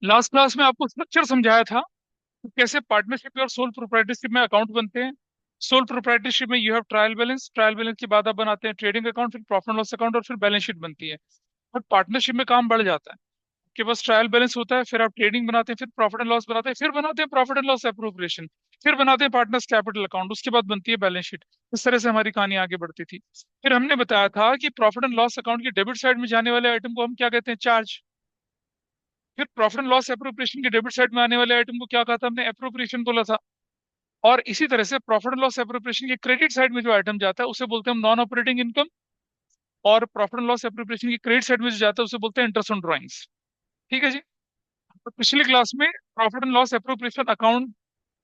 Last class में आपको structure समझाया था कि कैसे पार्टनरशिप और सोल प्रोप्राइटरशिप में अकाउंट बनते हैं। सोल प्रोप्राइटरशिप में you have trial balance, trial balance के बाद आप बनाते हैं ट्रेडिंग अकाउंट, फिर प्रॉफिट एंड लॉस अकाउंट और फिर बैलेंस शीट बनती है। और पार्टनरशिप में काम बढ़ जाता है। आपके पास ट्रायल बैलेंस होता है, फिर आप ट्रेडिंग बनाते हैं, फिर प्रॉफिट एंड लॉस बनाते हैं, फिर बनाते हैं प्रॉफिट एंड लॉस अप्रोप्रिएशन, फिर बनाते हैं पार्टनर्स कैपिटल अकाउंट, उसके बाद बनती है बैलेंस शीट। इस तरह से हमारी कहानी आगे बढ़ती थी। फिर हमने बताया था कि प्रॉफिट एंड लॉस अकाउंट की डेबिट साइड में जाने वाले आइटम को हम क्या कहते हैं, चार्ज। फिर प्रॉफिट एंड लॉस एप्रोप्रिएशन की डेबिट साइड में आने वाले आइटम को क्या कहा था हमने, एप्रोप्रिएशन बोला था। और इसी तरह से प्रॉफिट एंड लॉस एप्रोप्रिएशन के क्रेडिट साइड में जो आइटम जाता है उसे बोलते हैं हम नॉन ऑपरेटिंग इनकम। और प्रॉफिट एंड लॉस एप्रोप्रिएशन की क्रेडिट साइड में जो जाता है उसे बोलते हैं इंटरेस्ट ऑन ड्रॉइंग्स। ठीक है जी। तो पिछली क्लास में profit and loss appropriation account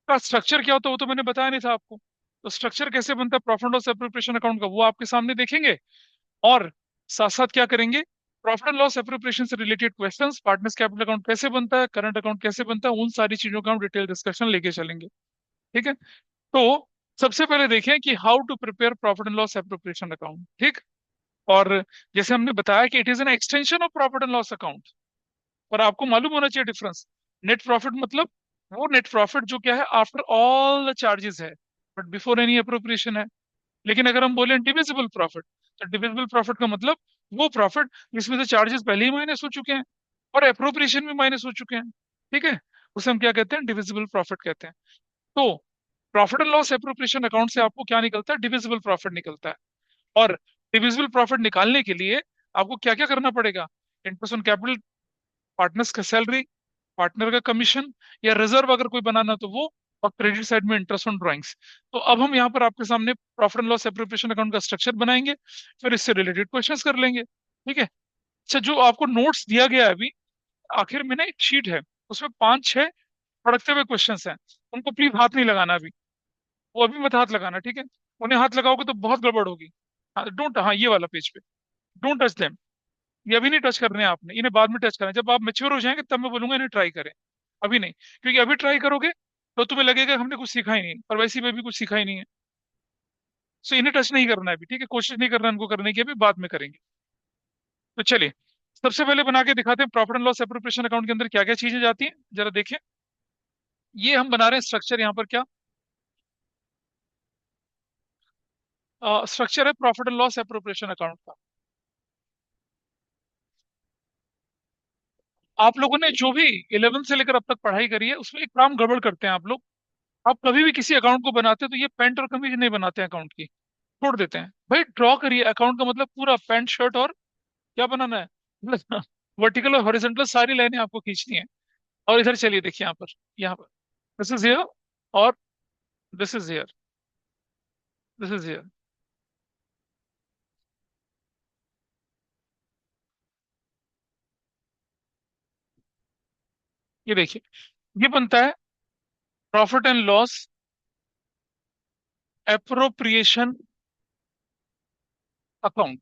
का स्ट्रक्चर क्या होता है वो तो मैंने बताया नहीं था आपको। तो स्ट्रक्चर कैसे बनता है profit and loss appropriation account का, वो आपके सामने देखेंगे। और साथ साथ क्या करेंगे, प्रॉफिट एंड लॉस एप्रोप्रिएशन से related questions, partners capital account कैसे बनता है, करंट अकाउंट कैसे बनता है, उन सारी चीजों का हम डिटेल डिस्कशन लेके चलेंगे। ठीक है। तो सबसे पहले देखें कि how to prepare profit and loss appropriation account. ठीक। और जैसे हमने बताया कि it is an extension of profit and loss account. पर आपको मालूम होना चाहिए डिफरेंस। नेट प्रॉफिट मतलब वो नेट प्रॉफिट जो क्या है आफ्टर ऑल द चार्जेस है, बट बिफोर एनी अप्रोप्रिएशन है। लेकिन अगर हम बोले डिविजिबल प्रॉफिट, तो डिविजिबल प्रॉफिट का मतलब वो प्रॉफिट जिसमें से चार्जेस पहले ही माइनस हो चुके हैं और अप्रोप्रिएशन भी माइनस हो चुके हैं। ठीक है। उसे हम क्या कहते हैं, डिविजिबल प्रॉफिट कहते हैं। तो profit and loss appropriation account से आपको क्या निकलता है, डिविजिबल प्रॉफिट निकलता है। और डिविजिबल प्रॉफिट निकालने के लिए आपको क्या क्या करना पड़ेगा, इंटरेस्ट ऑन कैपिटल, पार्टनर्स का सैलरी, पार्टनर का कमीशन, या रिजर्व अगर कोई बनाना तो वो, और क्रेडिट साइड में इंटरेस्ट ऑन ड्राइंग्स। तो अब हम यहाँ पर आपके सामने profit and loss appropriation account का स्ट्रक्चर बनाएंगे, फिर इससे रिलेटेड क्वेश्चंस कर लेंगे। ठीक है। अच्छा, जो आपको नोट्स दिया गया है अभी आखिर में ना, एक शीट है, उसमें 5-6 पढ़ते हुए क्वेश्चंस हैं। उनको प्लीज हाथ नहीं लगाना अभी, वो अभी मत हाथ लगाना, ठीक है। उन्हें हाथ लगाओगे तो बहुत गड़बड़ होगी। हाँ डोंट, हाँ ये वाला पेज पे, डोंट टच देम। ये अभी नहीं टच करने हैं आपने, इन्हें बाद में टच करना है। जब आप मेच्योर हो जाएंगे तब मैं बोलूंगा इन्हें ट्राई करें, अभी नहीं। क्योंकि अभी ट्राई करोगे तो तुम्हें लगेगा हमने कुछ सीखा ही नहीं, और वैसे में भी कुछ सीखा ही नहीं है। सो इन्हें टच नहीं करना है अभी, ठीक है, कोशिश नहीं करना इनको करने की, अभी बाद में करेंगे। तो चलिए, सबसे पहले बना के दिखाते हैं profit and loss appropriation account के अंदर क्या क्या चीजें जाती हैं, जरा देखें। ये हम बना रहे हैं स्ट्रक्चर, यहाँ पर क्या स्ट्रक्चर है profit and loss appropriation account का। आप लोगों ने जो भी 11 से लेकर अब तक पढ़ाई करी है उसमें एक काम गड़बड़ करते हैं आप लोग। आप कभी भी किसी अकाउंट को बनाते हैं तो ये पैंट और कमीज नहीं बनाते हैं अकाउंट की, छोड़ देते हैं। भाई ड्रॉ करिए, अकाउंट का मतलब पूरा पैंट शर्ट, और क्या बनाना है वर्टिकल और हॉरिजॉन्टल सारी लाइनें आपको खींचनी है। और इधर चलिए देखिए, यहाँ पर, यहाँ पर दिस इज हियर, और this is here, this is here. ये देखिए, ये बनता है profit and loss appropriation account.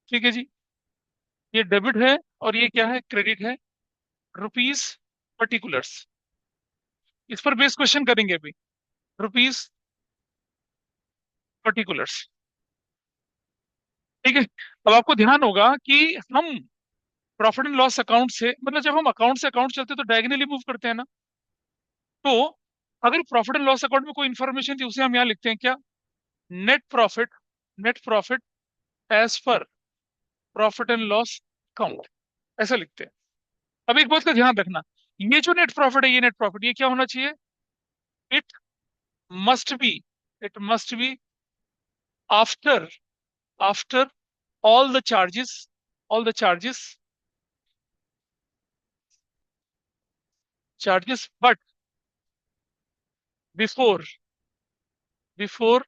ठीक है जी। ये डेबिट है और ये क्या है, क्रेडिट है, रुपीज पर्टिकुलर्स। इस पर बेस क्वेश्चन करेंगे अभी, रुपीज पर्टिकुलर्स। ठीक है। अब आपको ध्यान होगा कि हम प्रॉफिट एंड लॉस अकाउंट से, मतलब जब हम अकाउंट से अकाउंट चलते हैं तो डायगनली मूव करते हैं ना। तो अगर प्रॉफिट एंड लॉस अकाउंट में कोई इंफॉर्मेशन थी उसे हम यहाँ लिखते हैं क्या, net profit, net profit as per profit and loss account, ऐसा लिखते हैं। अब एक बात का ध्यान रखना, ये जो नेट प्रॉफिट है, ये नेट प्रॉफिट ये क्या होना चाहिए, it must be, it must be after, after all the charges, all the charges, but before, before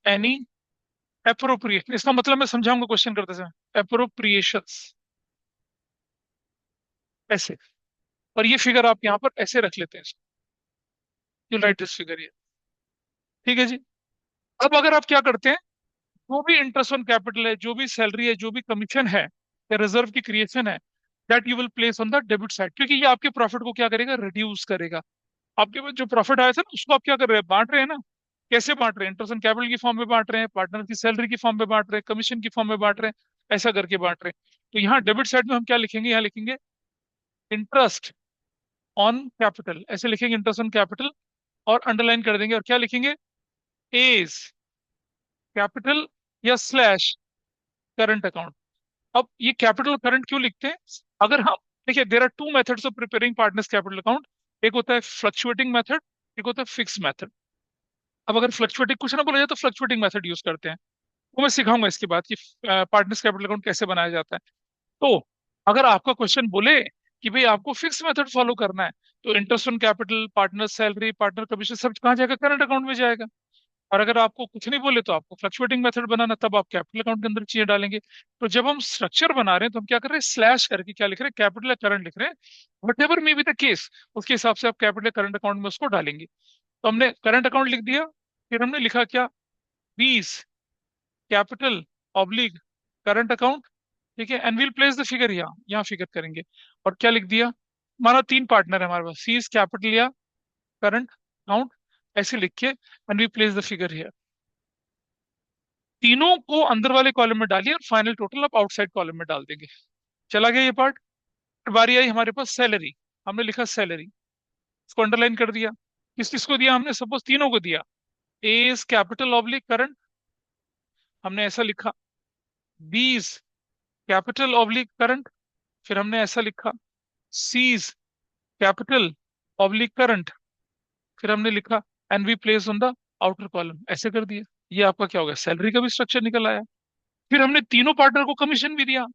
any appropriation। इसका मतलब मैं समझाऊंगा क्वेश्चन करते समय, appropriations, ऐसे। और ये फिगर आप यहाँ पर ऐसे रख लेते हैं, यू राइट दिस फिगर ये। ठीक है जी। अब अगर आप क्या करते हैं, जो भी इंटरेस्ट ऑन कैपिटल है, जो भी सैलरी है, जो भी कमीशन है, या रिजर्व की क्रिएशन है, that you will place on the debit side, क्योंकि ये आपके प्रॉफिट को क्या करेगा, रिड्यूस करेगा। आपके पास जो प्रॉफिट आया था ना उसको आप क्या कर रहे हैं, बांट रहे हैं ना। कैसे बांट रहे हैं, इंटरेस्ट ऑन कैपिटल की फॉर्म में बांट रहे हैं, पार्टनर की सैलरी की फॉर्म में बांट रहे हैं, कमीशन की फॉर्म में बांट रहे हैं, ऐसा करके बांट रहे हैं। तो यहाँ डेबिट साइड में हम क्या लिखेंगे, यहाँ लिखेंगे इंटरेस्ट ऑन कैपिटल, ऐसे लिखेंगे इंटरेस्ट ऑन कैपिटल, और अंडरलाइन कर देंगे, और क्या लिखेंगे, एज कैपिटल या स्लैश करंट अकाउंट। अब ये कैपिटल करंट क्यों लिखते हैं? अगर हम, देखिए, there are two methods of preparing partners capital account. एक होता है फ्लक्चुएटिंग मेथड, एक होता है फिक्स मेथड। अब अगर फ्लक्चुएटिंग कुछ ना बोला जाए तो फ्लक्चुएटिंग मेथड यूज करते हैं, वो मैं सिखाऊंगा इसके बाद कि पार्टनर्स कैपिटल अकाउंट कैसे बनाया जाता है। तो अगर आपका क्वेश्चन बोले कि भाई आपको फिक्स मेथड फॉलो करना है, तो interest on capital, partner salary, partner commission, सब कहाँ जाएगा, करंट अकाउंट में जाएगा। और अगर आपको कुछ नहीं बोले तो आपको फ्लक्चुएटिंग मेथड बनाना, तब आप कैपिटल अकाउंट के अंदर चीजें डालेंगे। तो जब हम स्ट्रक्चर बना रहे हैं तो हम क्या कर रहे हैं, स्लैश करके क्या लिख रहे हैं, कैपिटल या करंट लिख रहे हैं। What ever may be the case, उसके हिसाब से आप कैपिटल या करंट अकाउंट में उसको डालेंगे। तो हमने करंट अकाउंट लिख दिया, फिर हमने लिखा क्या, 20 कैपिटल ऑब्लिक करंट अकाउंट। ठीक है, and will place the figure, यहाँ यहाँ फिगर करेंगे। और क्या लिख दिया, मानो तीन पार्टनर है हमारे पास, सी इज कैपिटल या करंट अकाउंट, ऐसे लिख के and we place the figure here. तीनों को अंदर वाले कॉलम में डालिए और फाइनल टोटल आप आउटसाइड कॉलम में डाल देंगे। चला गया ये पार्ट। बारी आई हमारे पास सैलरी। हमने लिखा सैलरी, इसको अंडरलाइन कर दिया। किस किस को दिया हमने, सपोज तीनों को दिया। A is capital oblique current, हमने ऐसा लिखा। B is capital oblique current, फिर हमने ऐसा लिखा। C is capital oblique current, फिर हमने लिखा and we place on the outer column, ऐसे कर दिया। ये आपका क्या हो गया, सैलरी का भी स्ट्रक्चर निकल आया। फिर हमने तीनों पार्टनर को कमीशन भी दिया।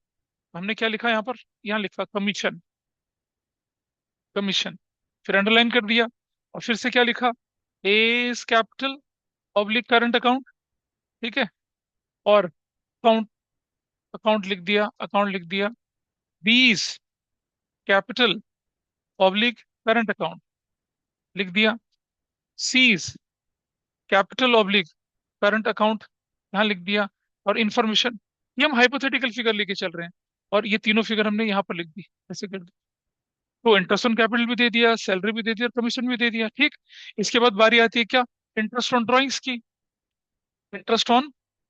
हमने क्या लिखा यहाँ पर, यहाँ लिखा कमीशन, कमीशन, फिर अंडरलाइन कर दिया। और फिर से क्या लिखा, A is capital oblique current account, ठीक है, और अकाउंट, अकाउंट लिख दिया, अकाउंट लिख दिया। B is capital oblique current account लिख दिया। C is capital oblique current account यहाँ लिख दिया। और इंफॉर्मेशन, ये हम हाइपोथेटिकल फिगर लेके चल रहे हैं, और ये तीनों फिगर हमने यहाँ पर लिख दी, ऐसे कर दी। तो इंटरेस्ट ऑन कैपिटल भी दे दिया, सैलरी भी दे दिया, कमीशन भी दे दिया, ठीक। इसके बाद बारी आती है क्या, इंटरेस्ट ऑन ड्राइंग्स की। इंटरेस्ट ऑन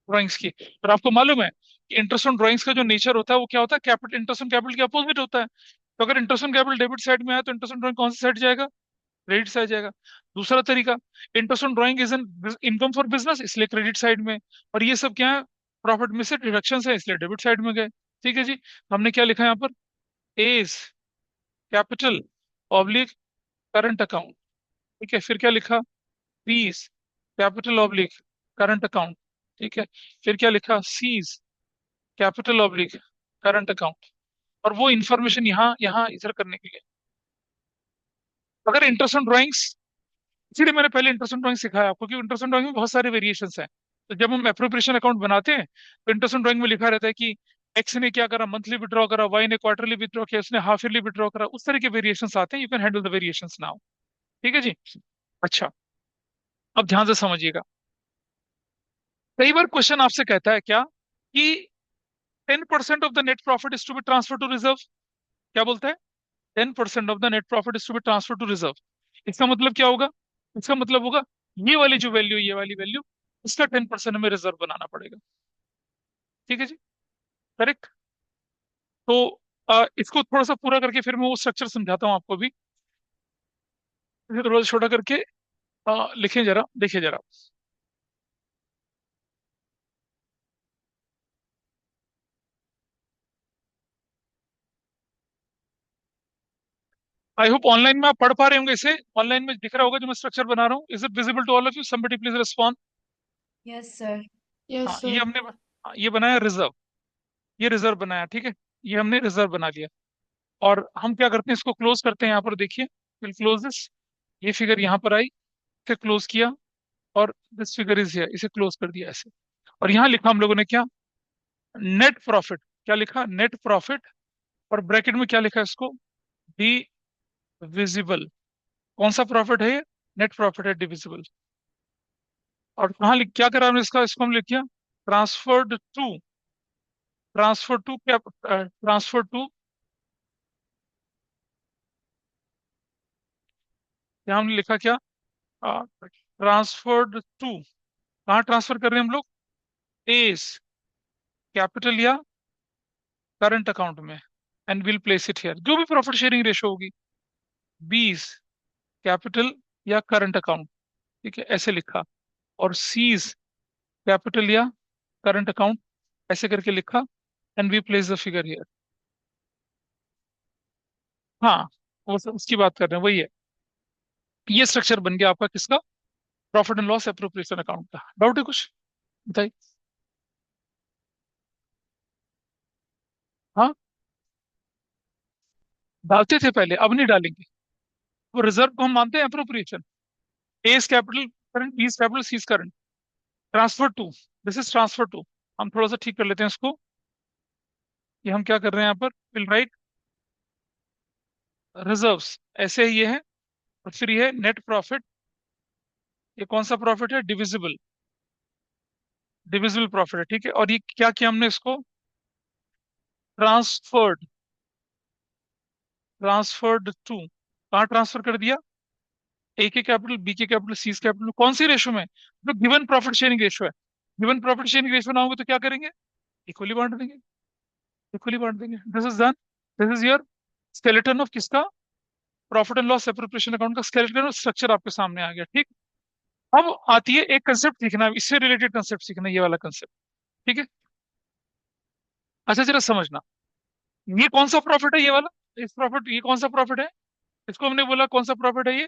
ड्राइंग्स की, और आपको मालूम है कि इंटरेस्ट ऑन ड्राइंग्स का जो नेचर होता है वो क्या होता है, कैपिटल, इंटरेस्ट ऑन कैपिटल के अपोजिट होता है। तो अगर interest on capital debit side में आया तो इंटरेस्ट ऑन ड्राइंग कौन सी साइड जाएगा, क्रेडिट साइड जाएगा। दूसरा तरीका, interest on drawing is an income for business, इसलिए क्रेडिट साइड में। और ये सब क्या है, प्रॉफिट में से डिडक्शन है, इसलिए डेबिट साइड में गए। ठीक है जी, हमने क्या लिखा यहाँ पर, as capital oblique current account, ठीक है, फिर क्या लिखा, बीस कैपिटल ऑब्लिक करंट अकाउंट, ठीक है, फिर क्या लिखा, seize capital oblique current account. और वो इंफॉर्मेशन यहाँ यहाँ इधर करने के लिए, अगर इंटरेस्ट ऑन ड्राइंग्स, इसीलिए मैंने पहले इंटरेस्ट ऑन ड्राइंग सिखाया आपको, क्योंकि इंटरेस्ट ऑन ड्राइंग में बहुत सारे वेरिएशंस हैं। तो जब हम एप्रोप्रिएशन अकाउंट बनाते हैं तो इंटरेस्ट ऑन ड्राइंग में लिखा रहता है कि एक्स ने क्या करा, मंथली विड्रॉ करा, वाई ने क्वार्टरली विड्रॉ किया, उसने हाफ ईयरली विड्रॉ करा, उस तरह के वेरिएशंस आते हैं। You can handle the variations now. ठीक है जी। अच्छा, अब ध्यान से समझिएगा। कई बार क्वेश्चन आपसे कहता है क्या, कि 10% of the net profit is to be transfer to reserve. क्या बोलता है, 10% of the net profit is to be transfer to reserve. इसका मतलब क्या होगा, इसका मतलब होगा ये वाली जो वैल्यू, ये वाली वैल्यू, इसका 10% हमें रिजर्व बनाना पड़ेगा। ठीक है जी, करेक्ट। तो इसको थोड़ा सा पूरा करके फिर मैं वो स्ट्रक्चर समझाता हूँ आपको भी। इसे थोड़ा सा छोटा करके लिखें जरा, देखिए जरा। आई होप ऑनलाइन में आप पढ़ पा रहे होंगे इसे, ऑनलाइन में दिख रहा होगा जो मैं स्ट्रक्चर बना रहा हूँ। Is it visible to all of you, somebody please respond. Yes sir. हाँ, यस ये सर। हमने, ये बनाया रिजर्व, ये रिजर्व बनाया, ठीक है, ये हमने रिजर्व बना लिया। और हम क्या करते हैं, इसको क्लोज करते हैं, यहाँ पर देखिए, विल क्लोज दिस। ये फिगर यहाँ पर आई, इसे क्लोज किया, और दिस फिगर इज हियर, इसे क्लोज कर दिया ऐसे। और यहाँ लिखा हम लोगों ने क्या, नेट प्रॉफिट। क्या लिखा, नेट प्रॉफिट, और ब्रैकेट में क्या लिखा इसको, डिविजिबल। कौन सा प्रॉफिट है ये, नेट प्रॉफिट है, डिविजिबल। और कहाँ क्या करा हमने इसका, इसको हम लिख किया, ट्रांसफर्ड टू, ट्रांसफर टू क्या, ट्रांसफर टू, यहाँ हमने लिखा क्या, ट्रांसफर्ड टू, कहाँ ट्रांसफर कर रहे हैं हम लोग, एस कैपिटल या करंट अकाउंट में, and will place it here, जो भी प्रॉफिट शेयरिंग रेशो होगी। बीज कैपिटल या करंट अकाउंट, ठीक है, ऐसे लिखा। और सीज कैपिटल या करंट अकाउंट, ऐसे करके लिखा। And we place the figure here. हाँ, उसकी बात कर रहे हैं, वही है। ये स्ट्रक्चर बन गया आपका किसका? Profit and loss appropriation account का। डाउट है कुछ? बताइए। हाँ, डालते थे पहले, अब नहीं डालेंगे। वो रिजर्व को हम मानते हैं appropriation. A is capital current, B is capital, C is current. Transfer to, this is transfer to. हम थोड़ा सा ठीक कर लेते हैं इसको। ये हम क्या कर रहे हैं यहाँ पर? विल राइट रिजर्व्स, ऐसे ही ये है। और फिर ये नेट प्रॉफिट। ये कौन सा प्रॉफिट है? डिविजिबल, डिविजिबल प्रॉफिट है, ठीक है। और ये क्या किया हमने इसको? ट्रांसफर्ड, ट्रांसफर्ड टू, कहाँ ट्रांसफर कर दिया? ए के कैपिटल, बी के कैपिटल, सी कैपिटल। कौन सी रेशो में? जो गिवन प्रॉफिट शेयरिंग रेशो है। गिवन प्रॉफिट शेयरिंग रेशो ना होगा तो क्या करेंगे? इक्वली बांट देंगे, इक्वली बांट देंगे। This is done. This is your skeleton of किसका? Profit and loss appropriation account का स्केलेटन और स्ट्रक्चर आपके सामने आ गया, ठीक। अब आती है एक कंसेप्ट सीखना, इससे रिलेटेड कंसेप्ट सीखना, ये वाला कंसेप्ट, ठीक है। अच्छा, जरा समझना। ये कौन सा प्रॉफिट है, ये वाला? इस प्रॉफिट, ये कौन सा प्रॉफिट है? इसको हमने बोला कौन सा प्रॉफिट है ये?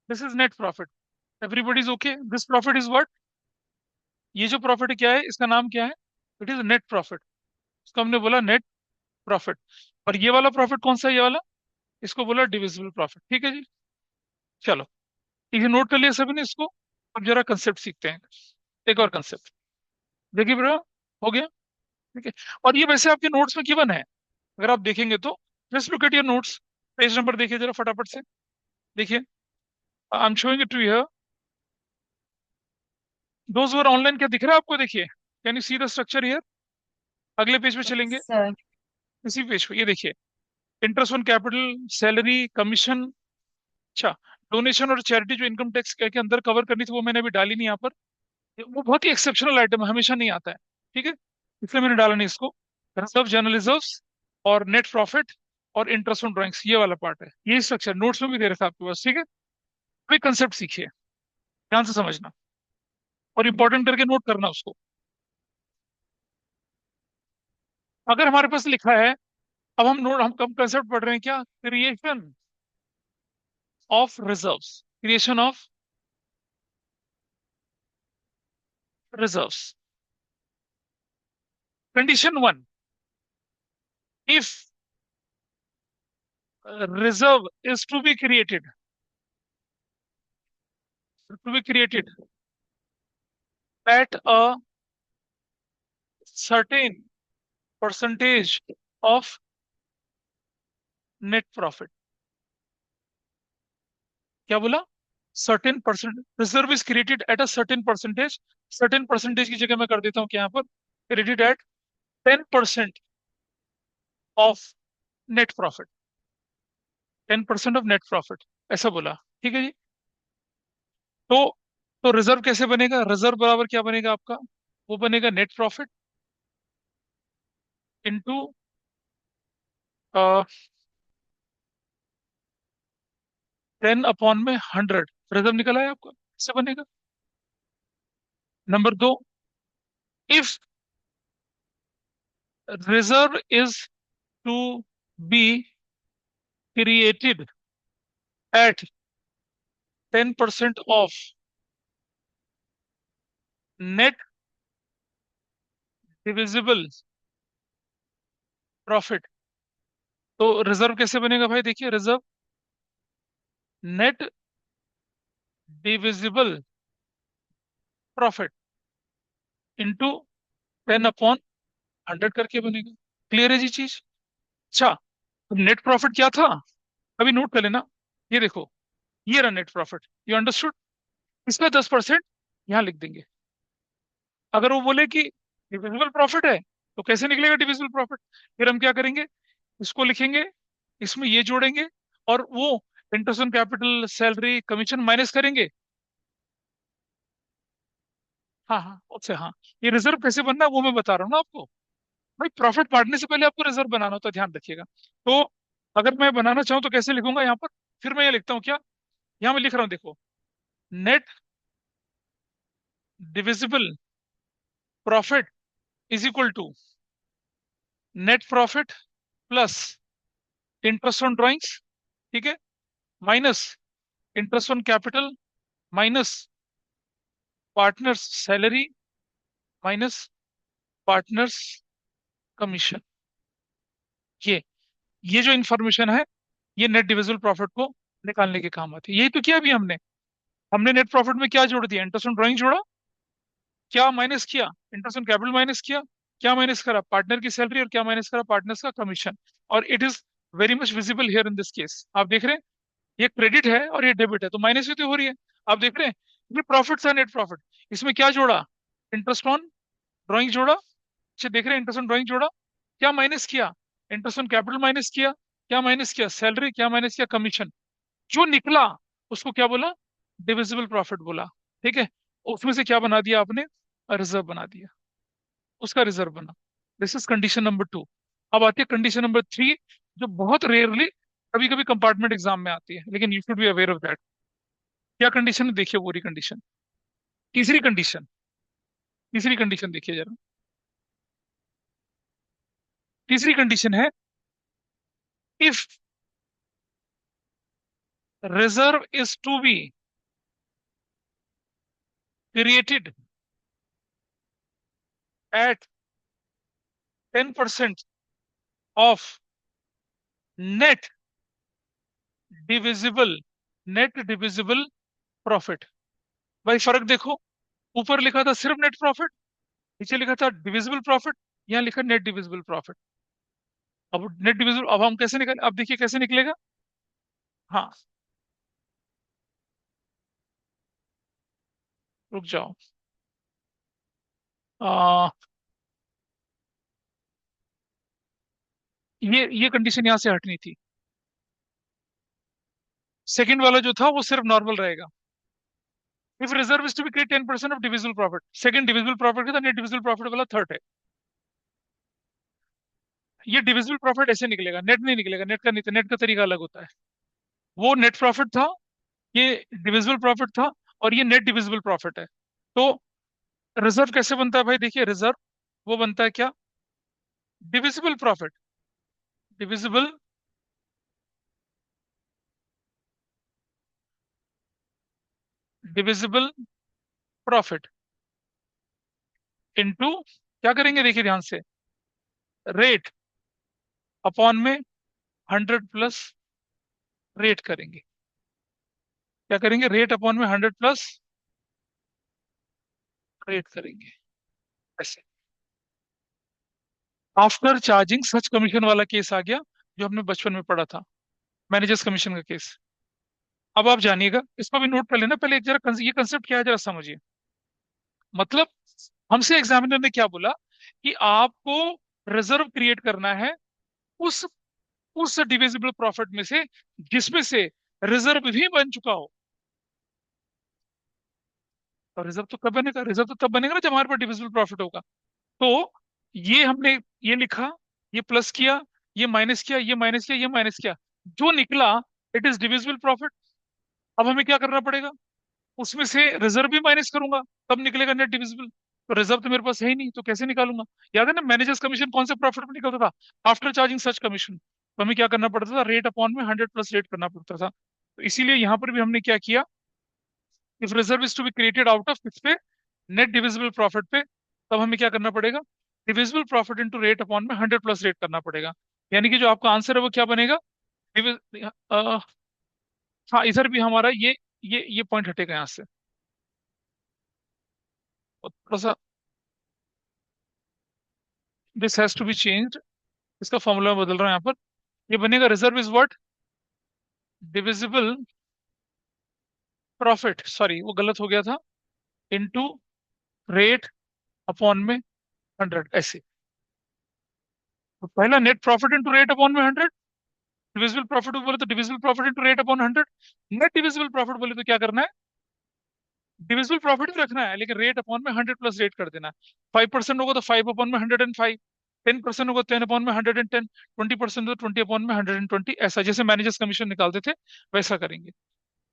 This is net profit. Everybody is okay? This profit is what? ये जो प्रॉफिट है क्या है, इसका नाम क्या है? It is net profit. इसको हमने बोला नेट प्रॉफिट। और ये वाला प्रॉफिट कौन सा है, ये वाला? इसको बोला डिविजिबल प्रॉफिट, ठीक है जी। चलो, ये नोट कर लिया सभी ने इसको। अब जरा कंसेप्ट सीखते हैं। एक और कंसेप्ट देखिए ब्रो, हो गया, ठीक है। और ये वैसे आपके नोट्स में गिवन है, अगर आप देखेंगे तो। Just look at your notes. Page number देखिए जरा फटाफट से। देखिए, I am showing it to here. Those were online, क्या दिख रहा है आपको? देखिए, can you see the structure here? अगले पेज पे चलेंगे। Yes, sir. इसी पेज पे ये देखिए। Interest on capital, salary, commission. अच्छा, डोनेशन और चैरिटी जो इनकम टैक्स के अंदर कवर करनी थी वो मैंने अभी डाली नहीं यहाँ पर। वो बहुत ही एक्सेप्शनल आइटम है, हमेशा नहीं आता है, ठीक है। इसलिए मैंने डाला नहीं इसको। रिजर्व, जनरल रिजर्व्स, और नेट प्रॉफिट, और इंटरेस्ट ऑन ड्राइंग्स, ये वाला पार्ट है। ये स्ट्रक्चर नोट्स में भी दे रखा है आपके पास, ठीक है। कोई कंसेप्ट सीखिए, ध्यान से समझना, और इंपॉर्टेंट करके नोट करना उसको। अगर हमारे पास लिखा है, अब हम कम कंसेप्ट पढ़ रहे हैं, क्या? Creation of reserves, creation of reserves. Condition one, if reserve is to be created at a certain percentage of net profit। क्या बोला? Certain percent reserve is created at a certain percentage. सर्टेन परसेंटेज की जगह मैं कर देता हूँ क्या यहाँ पर? Credit at 10% of net profit. 10% of net profit, ऐसा बोला, ठीक है जी। तो तो रिजर्व कैसे बनेगा? रिजर्व बराबर क्या बनेगा आपका? वो बनेगा नेट प्रॉफिट इंटू 10/100। रिजर्व निकला है आपका, कैसे बनेगा? नंबर दो, if reserve is to be created at 10% of net divisible profit। तो रिजर्व कैसे बनेगा भाई? देखिए, reserve net divisible profit into 10/100 करके बनेगा। क्लियर है जी चीज? अच्छा, तो नेट प्रॉफिट क्या था? अभी नोट कर लेना। ये देखो, ये रहा नेट प्रॉफिट, यू अंडरस्टूड। इसका 10% यहाँ लिख देंगे। अगर वो बोले कि डिविजिबल प्रॉफिट है, तो कैसे निकलेगा डिविजिबल प्रॉफिट? फिर हम क्या करेंगे? इसको लिखेंगे, इसमें ये जोड़ेंगे, और वो interest on capital, salary, commission minus करेंगे। हाँ हाँ, उससे हाँ। ये रिजर्व कैसे बनना है वो मैं बता रहा हूँ ना आपको। भाई, प्रॉफिट बांटने से पहले आपको रिजर्व बनाना होता है, ध्यान रखिएगा। तो अगर मैं बनाना चाहूँ तो कैसे लिखूंगा यहाँ पर? फिर मैं ये लिखता हूँ क्या, यहाँ मैं लिख रहा हूँ देखो, net divisible profit is equal to net profit plus interest on drawings, ठीक है, minus interest on capital, minus partners salary, minus partners commission. ये ये जो इंफॉर्मेशन है, ये नेट डिविजिबल प्रॉफिट को निकालने के काम आती है। यही तो किया अभी हमने। हमने नेट प्रॉफिट में क्या जोड़ दिया, इंटरेस्ट ऑन ड्राइंग जोड़ा, क्या माइनस किया, इंटरेस्ट ऑन कैपिटल माइनस किया, क्या माइनस करा, पार्टनर की सैलरी, और क्या माइनस करा, पार्टनर्स का कमीशन। और it is very much visible here in this case. आप देख रहे हैं ये क्रेडिट है और ये डेबिट है, तो माइनस भी तो हो रही है। आप देख रहे हैं ये प्रॉफिट था, नेट प्रॉफिट, इसमें क्या जोड़ा, इंटरेस्ट ऑन ड्राइंग जोड़ा। अच्छा देख रहे हैं, इंटरेस्ट ऑन ड्राइंग जोड़ा, क्या माइनस किया, इंटरेस्ट ऑन कैपिटल माइनस किया, क्या माइनस किया, सैलरी, क्या माइनस किया, कमीशन। जो निकला उसको क्या बोला, डिविजिबल प्रॉफिट बोला। ठीक है, उसमें से क्या बना दिया आपने, रिजर्व बना दिया, उसका रिजर्व बना। This is condition number 2। अब आती है कंडीशन नंबर 3, जो बहुत रेयरली कभी कभी कंपार्टमेंट एग्जाम में आती है, लेकिन you should be aware of that. क्या कंडीशन है देखिए, पूरी कंडीशन। तीसरी कंडीशन, तीसरी कंडीशन देखिए जरा। तीसरी कंडीशन है, if reserve is to be created at 10% of net divisible, net divisible profit. भाई फर्क देखो, ऊपर लिखा था सिर्फ नेट प्रॉफिट, नीचे लिखा था डिविजिबल प्रॉफिट, यहाँ लिखा नेट डिविजिबल प्रॉफिट। अब नेट डिविजिबल, अब हम कैसे निकल, अब देखिए कैसे निकलेगा। हाँ, रुक जाओ। आ, ये कंडीशन यहां से हटनी थी। सेकंड वाला जो था वो सिर्फ नॉर्मल रहेगा। If reserve is to be create 10% of divisible profit, second divisible profit का था, नेट डिविजिबल प्रॉफिट वाला थर्ड है। ये डिविजिबल प्रॉफिट ऐसे निकलेगा, नेट नहीं निकलेगा, नेट का नहीं था, नेट का तरीका अलग होता है। वो नेट प्रॉफिट था, ये डिविजिबल प्रॉफिट था, और ये नेट डिविजिबल प्रॉफिट है। तो रिजर्व कैसे बनता है भाई, देखिए रिजर्व वो बनता है क्या, divisible profit, divisible divisible profit into, क्या करेंगे देखिए ध्यान से, रेट अपॉन में 100 प्लस रेट करेंगे। क्या करेंगे, रेट अपॉन में 100 प्लस रेट करेंगे, ऐसे। आफ्टर चार्जिंग सच कमीशन वाला केस आ गया, जो हमने बचपन में पढ़ा था, मैनेजर्स कमीशन का केस। अब आप जानिएगा, इसको भी नोट कर लेना पहले, एक जरा ये कंसेप्ट क्या है जरा समझिए। मतलब हमसे एग्जामिनर ने क्या बोला कि आपको रिजर्व क्रिएट करना है उस उस डिविजिबल प्रॉफिट में से जिसमें से रिजर्व भी बन चुका हो। और रिजर्व तो कब बनेगा, रिजर्व तो तब बनेगा ना जब हमारे पास डिविजिबल प्रॉफिट होगा। तो ये हमने ये लिखा, ये प्लस किया, ये माइनस किया, ये माइनस किया, ये माइनस किया, जो निकला इट इज डिविजिबल प्रॉफिट। अब हमें क्या करना पड़ेगा, उसमें से रिजर्व भी माइनस करूंगा, तब निकलेगा नेट डिविजिबल। तो रिजर्व तो मेरे पास है ही नहीं, तो कैसे निकालूंगा। याद है ना, मैनेजर्स कमीशन कौन से प्रॉफिट में निकलता था, आफ्टर चार्जिंग सच कमीशन। तो हमें क्या करना पड़ता था, रेट अपॉन में 100 प्लस रेट करना पड़ता था। तो इसीलिए यहां पर भी हमने क्या किया, if reserve is to be created out of किस पे, नेट डिविजिबल प्रॉफिट पे, तब हमें क्या करना पड़ेगा, divisible profit into rate upon में 100 प्लस रेट करना पड़ेगा। यानी कि जो आपका आंसर है वो क्या बनेगा, हाँ इधर भी हमारा ये पॉइंट हटेगा यहाँ से, और थोड़ा सा this has to be changed. इसका फॉर्मूला मैं बदल रहा हूँ यहाँ पर। ये बनेगा, reserve is what, divisible profit, sorry वो गलत हो गया था, इनटू रेट अपॉन में 100, ऐसे। तो पहला net profit into rate upon में 100, डिविजिबल प्रॉफिट बोले तो divisible profit into rate upon 100, net divisible profit बोले तो क्या करना है, डिविजिबल प्रॉफिट भी रखना है, लेकिन रेट अपॉन में 100 प्लस रेट कर देना है। 5% होगा तो 5 अपॉन में 105, 10% होगा 10/110, 20% तो 20/120, ऐसा जैसे मैनेजर्स कमीशन निकालते थे वैसा करेंगे।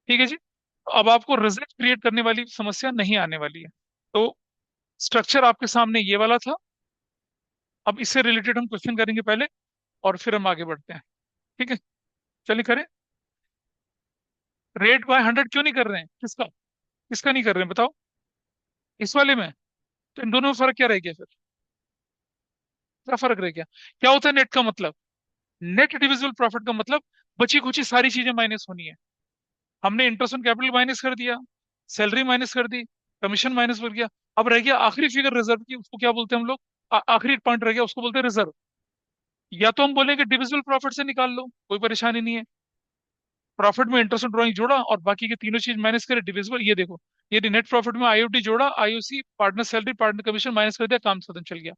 ठीक है जी। तो अब आपको रिजल्ट क्रिएट करने वाली समस्या नहीं आने वाली है। तो स्ट्रक्चर आपके सामने ये वाला था। अब इससे रिलेटेड हम क्वेश्चन करेंगे पहले, और फिर हम आगे बढ़ते हैं। ठीक है, चलिए करें। रेट बाय 100 क्यों नहीं कर रहे हैं? किसका किसका नहीं कर रहे हैं बताओ, इस वाले में? तो इन दोनों में फर्क क्या रह गया फिर? क्या फर्क रह गया? क्या होता है नेट का मतलब? नेट डिविजिबल प्रॉफिट का मतलब बची खुची सारी चीजें माइनस होनी है। हमने इंटरेस्ट ऑन कैपिटल माइनस कर दिया, सैलरी माइनस कर दी, कमीशन माइनस कर दिया। अब रह गया आखिरी फिगर रिजर्व की, उसको क्या बोलते हैं हम लोग? आखिरी पॉइंट रह गया, उसको बोलते हैं रिजर्व। या तो हम बोलेंगे डिविजिबल प्रॉफिट से निकाल लो, कोई परेशानी नहीं है। प्रॉफिट में इंटरेस्ट ऑन ड्राइंग जोड़ा और बाकी के तीनों चीज माइनस करे, डिविजिबल। ये देखो, ये नेट प्रॉफिट में आईओटी जोड़ा, IOC, partner salary, partner commission minus कर दिया, काम खत्म, चल गया।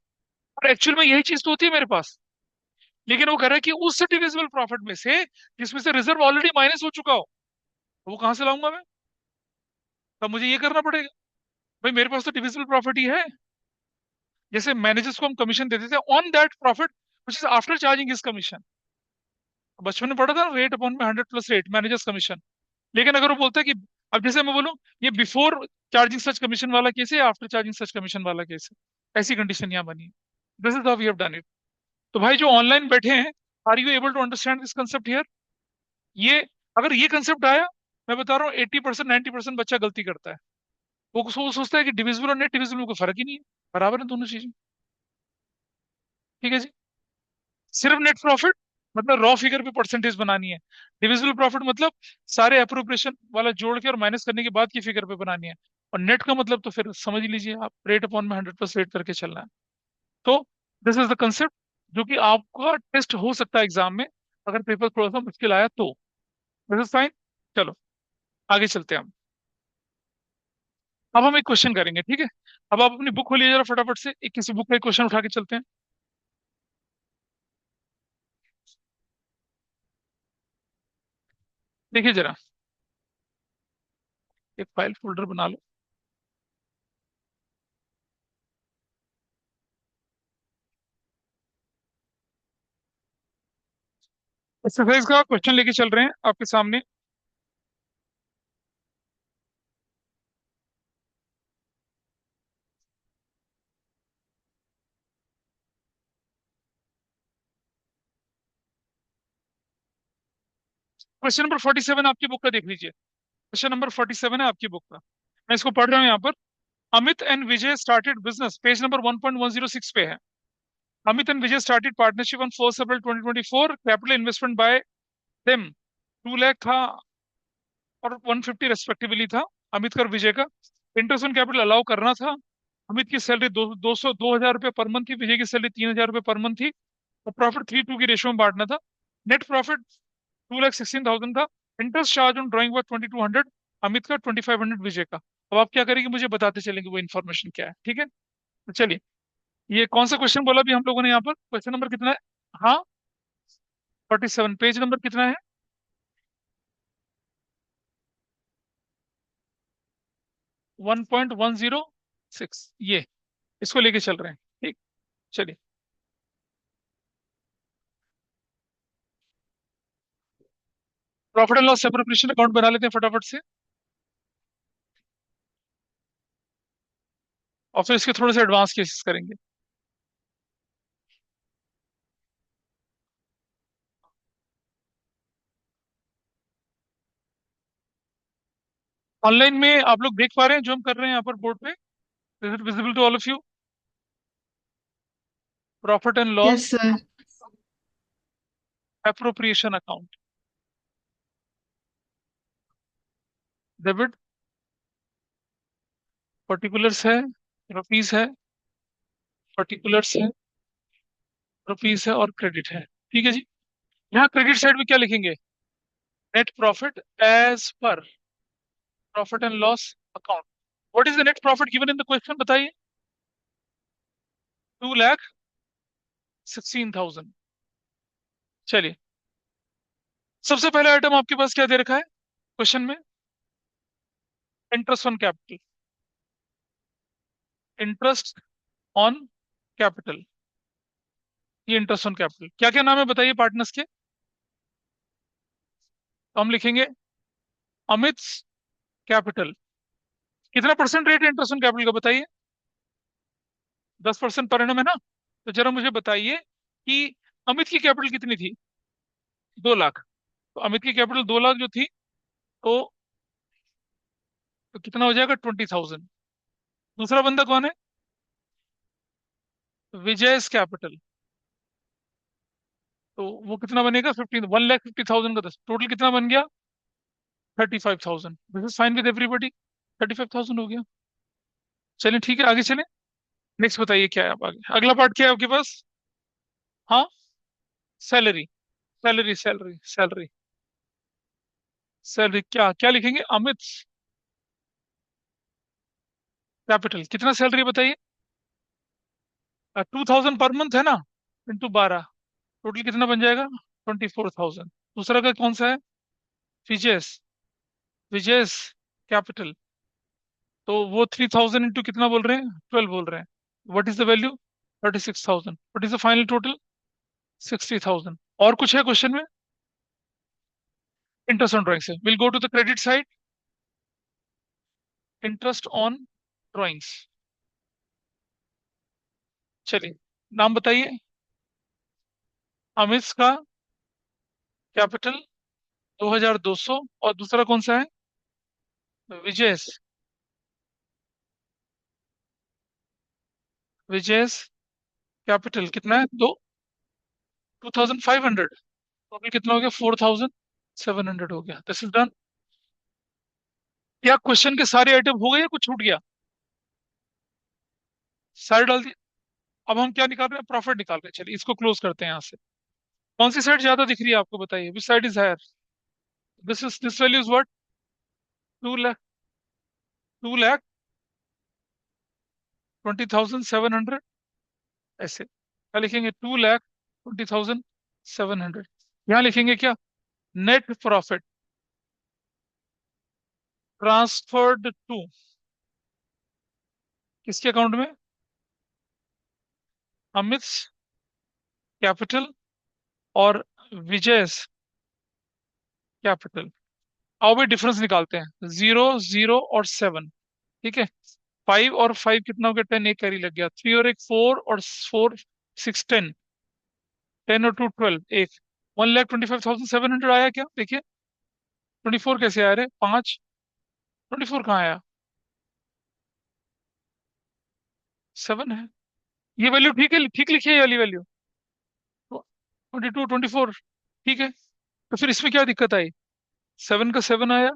और एक्चुअल में यही चीज तो होती है मेरे पास। लेकिन वो कह रहा है कि उस डिविजिबल प्रॉफिट में से जिसमें से रिजर्व ऑलरेडी माइनस हो चुका हो, तो वो कहां से लाऊंगा मैं? तब मुझे ये करना पड़ेगा। भाई मेरे पास तो डिविजिबल प्रॉफिट ही है। जैसे मैनेजर्स को हम कमीशन देते थे on that profit which is after charging his commission. बचपन में पढ़ा था ना, रेट अपॉन में 100 प्लस रेट मैनेजर्स कमीशन। लेकिन अगर वो बोलता है कि, अब जैसे मैं बोलूं, ये बिफोर चार्जिंग सच कमीशन वाला केस है या आफ्टर चार्जिंग सच कमीशन वाला केस है, ऐसी कंडीशन यहाँ बनी है। This is how we have done it. तो भाई जो ऑनलाइन बैठे हैं, are you able to understand this concept here? ये, अगर ये कंसेप्ट आया, मैं बता रहा हूँ 80% 90% बच्चा गलती करता है। वो सोचता है कि डिविजिबल और नेट डिविजिबल में कोई फर्क ही नहीं है, बराबर है दोनों चीजें। ठीक है जी। सिर्फ नेट प्रॉफिट मतलब रॉ फिगर पे परसेंटेज बनानी है। डिविजिबल प्रॉफिट मतलब सारे अप्रोप्रिएशन वाला जोड़ के और माइनस करने के बाद की फिगर पे बनानी है। और नेट का मतलब तो फिर समझ ही लीजिए आप, रेट अपॉन में 100 प्लस रेट करके चलना है। तो दिस इज द कंसेप्ट जो कि आपका टेस्ट हो सकता है एग्जाम में, अगर पेपर थोड़ा सा मुश्किल आया तो। This is fine. चलो आगे चलते हैं हम। अब हम एक क्वेश्चन करेंगे, ठीक है? अब आप अपनी बुक खोलिए जरा फटाफट से, एक किसी बुक का एक क्वेश्चन उठा के चलते हैं। देखिए जरा, एक फाइल फोल्डर बना लो। एक्सरसाइज का क्वेश्चन लेके चल रहे हैं आपके सामने। क्वेश्चन नंबर 47 आपकी बुक का देख लीजिए। क्वेश्चन नंबर 47 है आपकी बुक का। मैं इसको पढ़ रहा हूँ यहाँ पर। Amit and Vijay started business, page number 1106 पे है। Amit and Vijay started partnership on 1 April 2024। Capital investment by them 2 lakh था और 150 रेस्पेक्टिवली था, अमित का और विजय का। इंटरेस्ट ऑन कैपिटल अलाउ करना था। अमित की सैलरी 2,000 रुपये पर मंथ थी, विजय की सैलरी 3,000 रुपये पर मंथ थी। और प्रॉफिट 3:2 की रेशियो में बांटना था। नेट प्रॉफिट 2,16,000 था। इंटरेस्ट चार्ज ऑन ड्राइंग हुआ 2,200, अमित का 2,500 विजय का। अब आप क्या करेंगे मुझे बताते चलेंगे वो इन्फॉर्मेशन क्या है, ठीक है? तो चलिए, ये कौन सा क्वेश्चन बोला भी हम लोगों ने यहाँ पर? क्वेश्चन नंबर कितना है? हाँ, 47। पेज नंबर कितना है? 1.106, ये इसको लेके चल रहे हैं। ठीक, चलिए। Profit and loss separation account बना लेते हैं फटाफट से, और फिर इसके थोड़े से एडवांस केसेस करेंगे। ऑनलाइन में आप लोग देख पा रहे हैं जो हम कर रहे हैं यहाँ पर बोर्ड पे? Is it visible to all of you? Profit and loss Yes, sir. Appropriation account, debit, particulars है, रुपीस है, पर्टिकुलर्स है, रुपीस है और क्रेडिट है। ठीक है जी। यहाँ क्रेडिट साइड में क्या लिखेंगे? Net profit as per profit and loss account. What is the net profit given in the question बताइए? 2,16,000। चलिए, सबसे पहला आइटम आपके पास क्या दे रखा है क्वेश्चन में? Interest on capital. Interest on capital ये इंटरेस्ट ऑन कैपिटल। क्या क्या नाम है बताइए पार्टनर्स के। तो हम लिखेंगे अमित कैपिटल। कितना परसेंट रेट है इंटरेस्ट ऑन कैपिटल का बताइए। 10% पर एनम है ना। तो जरा मुझे बताइए कि अमित की कैपिटल कितनी थी। 2 लाख। तो अमित की कैपिटल 2 लाख जो थी, तो, कितना हो जाएगा 20,000। दूसरा बंदा कौन है। विजय कैपिटल। तो वो कितना बनेगा 1,50,000 का 10, टोटल कितना बन गया 35,000। This is fine with everybody. 35,000 हो गया। चलिए ठीक है, आगे चलें। नेक्स्ट बताइए क्या है अब आगे, अगला पार्ट क्या है आपके पास। हाँ, salary. Salary salary salary. Salary क्या क्या लिखेंगे। अमित कैपिटल कितना सैलरी बताइए। 2,000 पर मंथ है ना, इंटू 12, टोटल कितना बन जाएगा 24,000। दूसरा का कौन सा है। विजयस। विजयस कैपिटल। तो वो 3,000 इंटू कितना बोल रहे हैं, 12 बोल रहे हैं। What is the value 36,000। What is the final total 60,000। और कुछ है क्वेश्चन में। इंटरेस्ट ऑन ड्राइंग से will go to the credit side. Interest on drawings. चलिए, नाम बताइए। अमित का कैपिटल 2,200, और दूसरा कौन सा है। विजय। विजय कैपिटल कितना है, 2,500। टोटल कितना हो गया 4,700 हो गया। This is done. क्या क्वेश्चन के सारे आइटम हो गए या कुछ छूट गया। सारे डाल दिए। अब हम क्या निकाल रहे हैं, प्रॉफिट निकाल रहे हैं। चलिए इसको क्लोज करते हैं यहाँ से। कौन सी साइड ज्यादा दिख रही है आपको बताइए, which side is higher. This value is what 2 lakh. 2,20,700। ऐसे क्या लिखेंगे, 2,20,700। यहाँ लिखेंगे क्या, नेट प्रॉफिट ट्रांसफर्ड टू, किसके अकाउंट में, अमित कैपिटल और विजय कैपिटल। आओ भाई डिफरेंस निकालते हैं, 0, 0 और 7। ठीक है। 5 और 5 कितना हो गया 10, एक कैरी लग गया। 3 और 1 4, और 4 6 10। 10 और 2 12, एक। 1,25,700 आया क्या देखिए। 24 कैसे आया रे, 5। 24 कहाँ आया, 7 है। ये वैल्यू ठीक है, ठीक लिखी है ये वाली वैल्यू। 22 24 ठीक है। तो फिर इसमें क्या दिक्कत आई, 7 का 7 आया।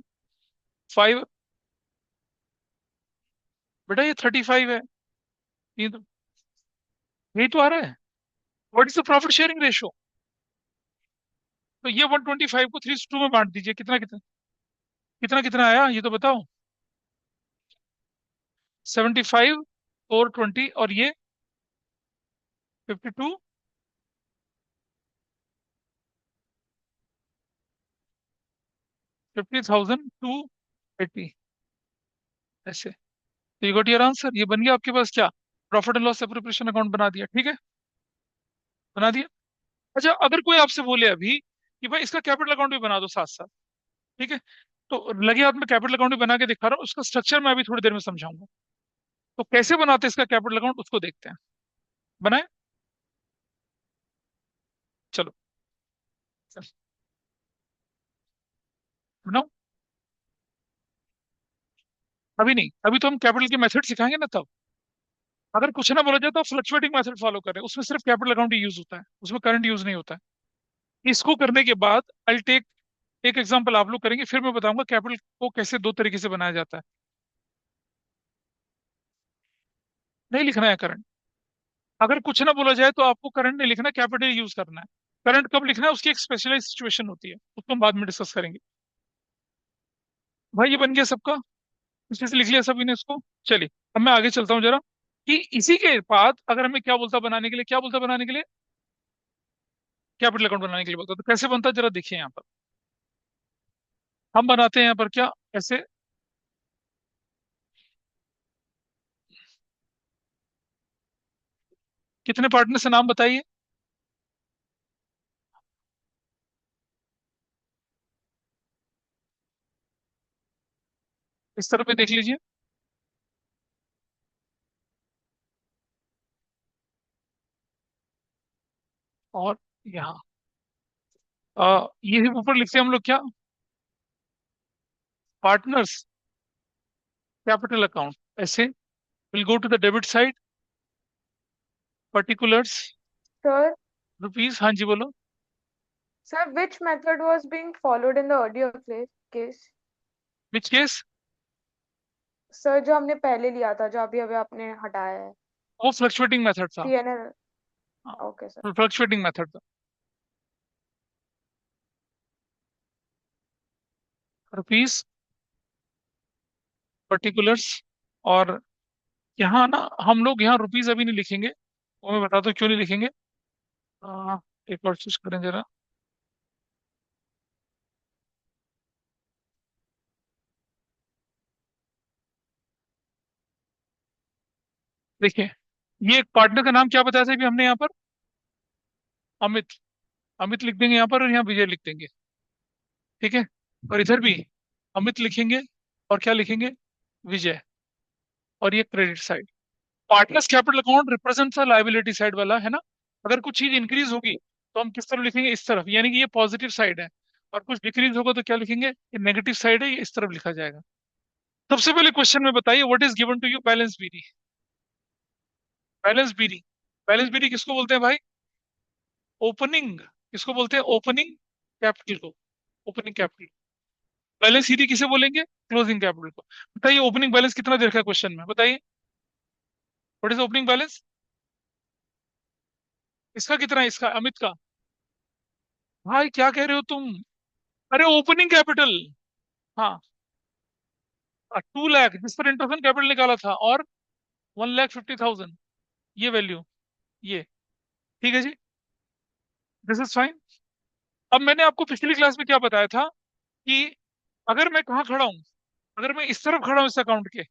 5, बेटा ये 35 है। ये तो, यही तो आ रहा है। What is the profit sharing ratio. तो ये 125 को 3:2 में बांट दीजिए, कितना कितना, कितना कितना आया ये तो बताओ। 75 और 20, और ये 52। 50,280। ऐसे। तो ये गॉट योर आंसर, ये बन गया आपके पास क्या, profit and loss preparation account बना दिया। ठीक है, बना दिया। अच्छा, अगर कोई आपसे बोले अभी कि भाई इसका कैपिटल अकाउंट भी बना दो साथ साथ, ठीक है, तो लगे हाथ में कैपिटल अकाउंट भी बना के दिखा रहा हूँ, उसका स्ट्रक्चर मैं अभी थोड़ी देर में समझाऊंगा। तो कैसे बनाते हैं इसका कैपिटल अकाउंट, उसको देखते हैं। बनाए, चलो बनाओ। अभी नहीं, अभी तो हम कैपिटल के मेथड सिखाएंगे ना तब। अगर कुछ ना बोला जाए तो फ्लक्चुएटिंग मेथड फॉलो करें, उसमें सिर्फ कैपिटल अकाउंट ही यूज होता है, उसमें करंट यूज नहीं होता है। इसको करने के बाद आई टेक एक एग्जांपल आप लोग करेंगे, फिर मैं बताऊंगा कैपिटल को कैसे दो तरीके से बनाया जाता है। नहीं लिखना है करंट। अगर कुछ ना बोला जाए तो आपको करंट नहीं लिखना, कैपिटल यूज करना है। करंट कब लिखना है, उसकी एक स्पेशलाइज सिचुएशन होती है, उसको हम बाद में डिस्कस करेंगे। भाई ये बन गया सबका, इसमें से लिख लिया सभी ने इसको। चलिए, अब मैं आगे चलता हूँ जरा, कि इसी के बाद अगर हमें क्या बोलता बनाने के लिए, क्या बोलता बनाने के लिए, कैपिटल अकाउंट बनाने के लिए बोलता, तो कैसे बनता है जरा देखिए यहाँ पर। हम बनाते हैं यहाँ पर क्या, ऐसे। कितने पार्टनर से नाम बताइए। इस तरफ भी देख लीजिए। और यहाँ ये ऊपर लिखते हैं हम लोग क्या, पार्टनर्स कैपिटल अकाउंट, ऐसे will go to the debit side, particulars Sir, rupees. हाँ जी बोलो। sir, which method was being followed in the earlier case? Which case? Sir जो हमने पहले लिया था, जो अभी अभी आपने हटाया है। वो फ्लक्चुएटिंग मेथड था। PNL। Okay sir. Fluctuating method था। Rupees, particulars. और यहाँ ना हम लोग यहाँ रुपीज अभी नहीं लिखेंगे, वो मैं बताता हूँ क्यों नहीं लिखेंगे। एक और चीज करें जरा। देखिए, ये एक पार्टनर का नाम क्या बताया था अभी हमने यहाँ पर, अमित। अमित लिख देंगे यहाँ पर, और यहाँ विजय लिख देंगे। ठीक है। और इधर भी अमित लिखेंगे, और क्या लिखेंगे, विजय। और ये credit side. Partners capital account represents liability side वाला है ना। अगर कुछ चीज इंक्रीज होगी तो हम किस तरफ लिखेंगे, इस तरफ, यानी कि ये पॉजिटिव साइड है। और कुछ डिक्रीज होगा तो क्या लिखेंगे, ये नेगेटिव साइड है, ये इस तरफ लिखा जाएगा। सबसे पहले क्वेश्चन में बताइए, what is given to you, balance BD. Balance BD, balance BD किसको बोलते हैं भाई, ओपनिंग। किसको बोलते हैं, ओपनिंग कैपिटल को। Opening capital. बैलेंस सीधी किसे बोलेंगे, क्लोजिंग कैपिटल को। बताइए ओपनिंग बैलेंस कितना दे रखा है क्वेश्चन में, बताइए। What is opening balance? इसका कितना है, इसका, अमित का। भाई क्या कह रहे हो तुम, अरे ओपनिंग कैपिटल। हाँ, 2 लाख जिस पर इंटरेस्ट कैपिटल निकाला था, और 1,50,000, ये वैल्यू, ये। ठीक है जी, दिस इज फाइन। अब मैंने आपको पिछली क्लास में क्या बताया था, कि अगर मैं कहाँ खड़ा हूँ, अगर मैं इस तरफ खड़ा हूँ इस अकाउंट के,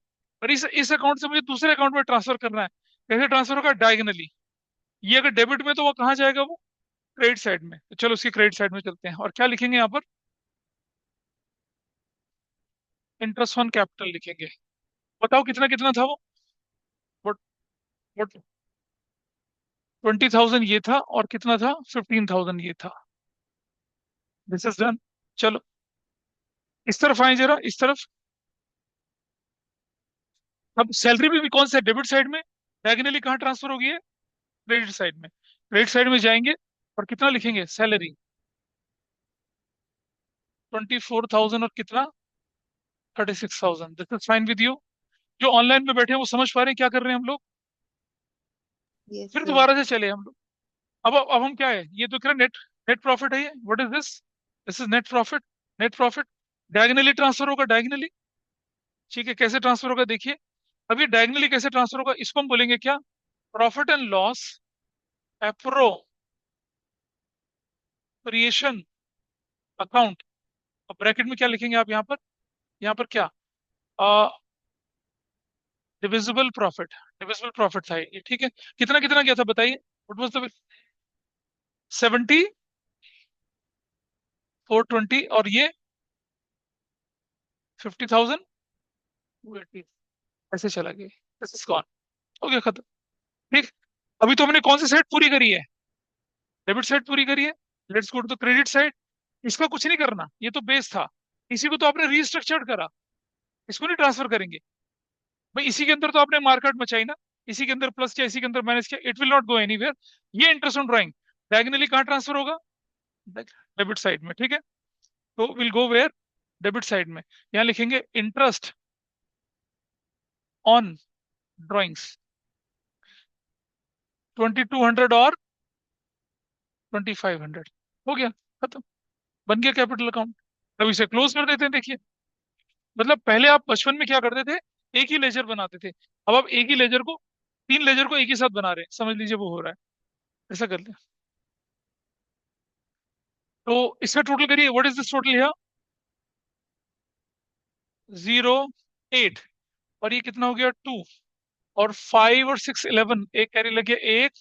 और इस अकाउंट से मुझे दूसरे अकाउंट में ट्रांसफर करना है, कैसे ट्रांसफर होगा, डायगनली। ये अगर डेबिट में तो वो कहाँ जाएगा, वो क्रेडिट साइड में। तो चलो उसकी क्रेडिट साइड में चलते हैं, और क्या लिखेंगे यहाँ पर, इंटरेस्ट ऑन कैपिटल लिखेंगे। बताओ कितना कितना था वो, what 20,000 ये था, और कितना था, 15,000 ये था। This is done. चलो इस तरफ आए जरा, इस तरफ। अब सैलरी भी कौन सा, डेबिट साइड में, डायगनली कहाँ ट्रांसफर होगी है, क्रेडिट साइड में। क्रेडिट साइड में जाएंगे, और कितना लिखेंगे, सैलरी 24,000, और कितना, 36,000। This is fine with you. जो ऑनलाइन में बैठे हैं वो समझ पा रहे हैं क्या कर रहे हैं हम लोग। Yes, फिर sir. दोबारा से चले हम लोग। अब हम क्या है, ये तो क्या नेट, नेट प्रॉफिट है ये, what is this, this is net profit. Net profit diagonally transfer होगा, डायगनली। ठीक है, कैसे ट्रांसफर होगा देखिए। अब ये डायगनली कैसे ट्रांसफर होगा, इसको हम बोलेंगे क्या, profit and loss appropriation account. अब ब्रैकेट में क्या लिखेंगे आप यहाँ पर क्या, डिविजिबल प्रॉफिट। डिविजिबल प्रॉफिट था ये, ठीक है। कितना कितना गया था बताइए, व्हाट वाज द, 70,420, और ये 50,000, 280। ऐसे चला गया, दिस इज गॉन, हो गया खत्म। ठीक। अभी तो हमने कौन सी साइड पूरी करी है, डेबिट साइड पूरी करी है। Let's go to the credit side. इसका कुछ नहीं करना, ये तो बेस था। इसी को तो आपने रीस्ट्रक्चर्ड करा, इसको नहीं ट्रांसफर करेंगे। भाई इसी के अंदर तो आपने मार्केट मचाई ना, इसी के अंदर प्लस किया, इसी के अंदर माइनस किया, it will not go anywhere. ये इंटरेस्ट ऑन ड्राइंग डायगनली कहाँ ट्रांसफर होगा, डेबिट साइड में। ठीक है, तो will go where, debit side में। यहाँ लिखेंगे इंटरेस्ट ऑन ड्राइंग्स, 2,200 और 2,500, हो गया खत्म, बन गया कैपिटल अकाउंट। अब इसे क्लोज कर देते हैं। देखिए, मतलब पहले आप बचपन में क्या करते थे, एक ही लेजर बनाते थे। अब आप एक ही लेजर को, 3 लेजर को एक ही साथ बना रहे हैं, समझ लीजिए वो हो रहा है। ऐसा कर ले, तो इसका टोटल करिए, what is this total here, 0, 8। और ये कितना हो गया, 2। और 5 और 6, 11, एक कैरी लग गया, 1,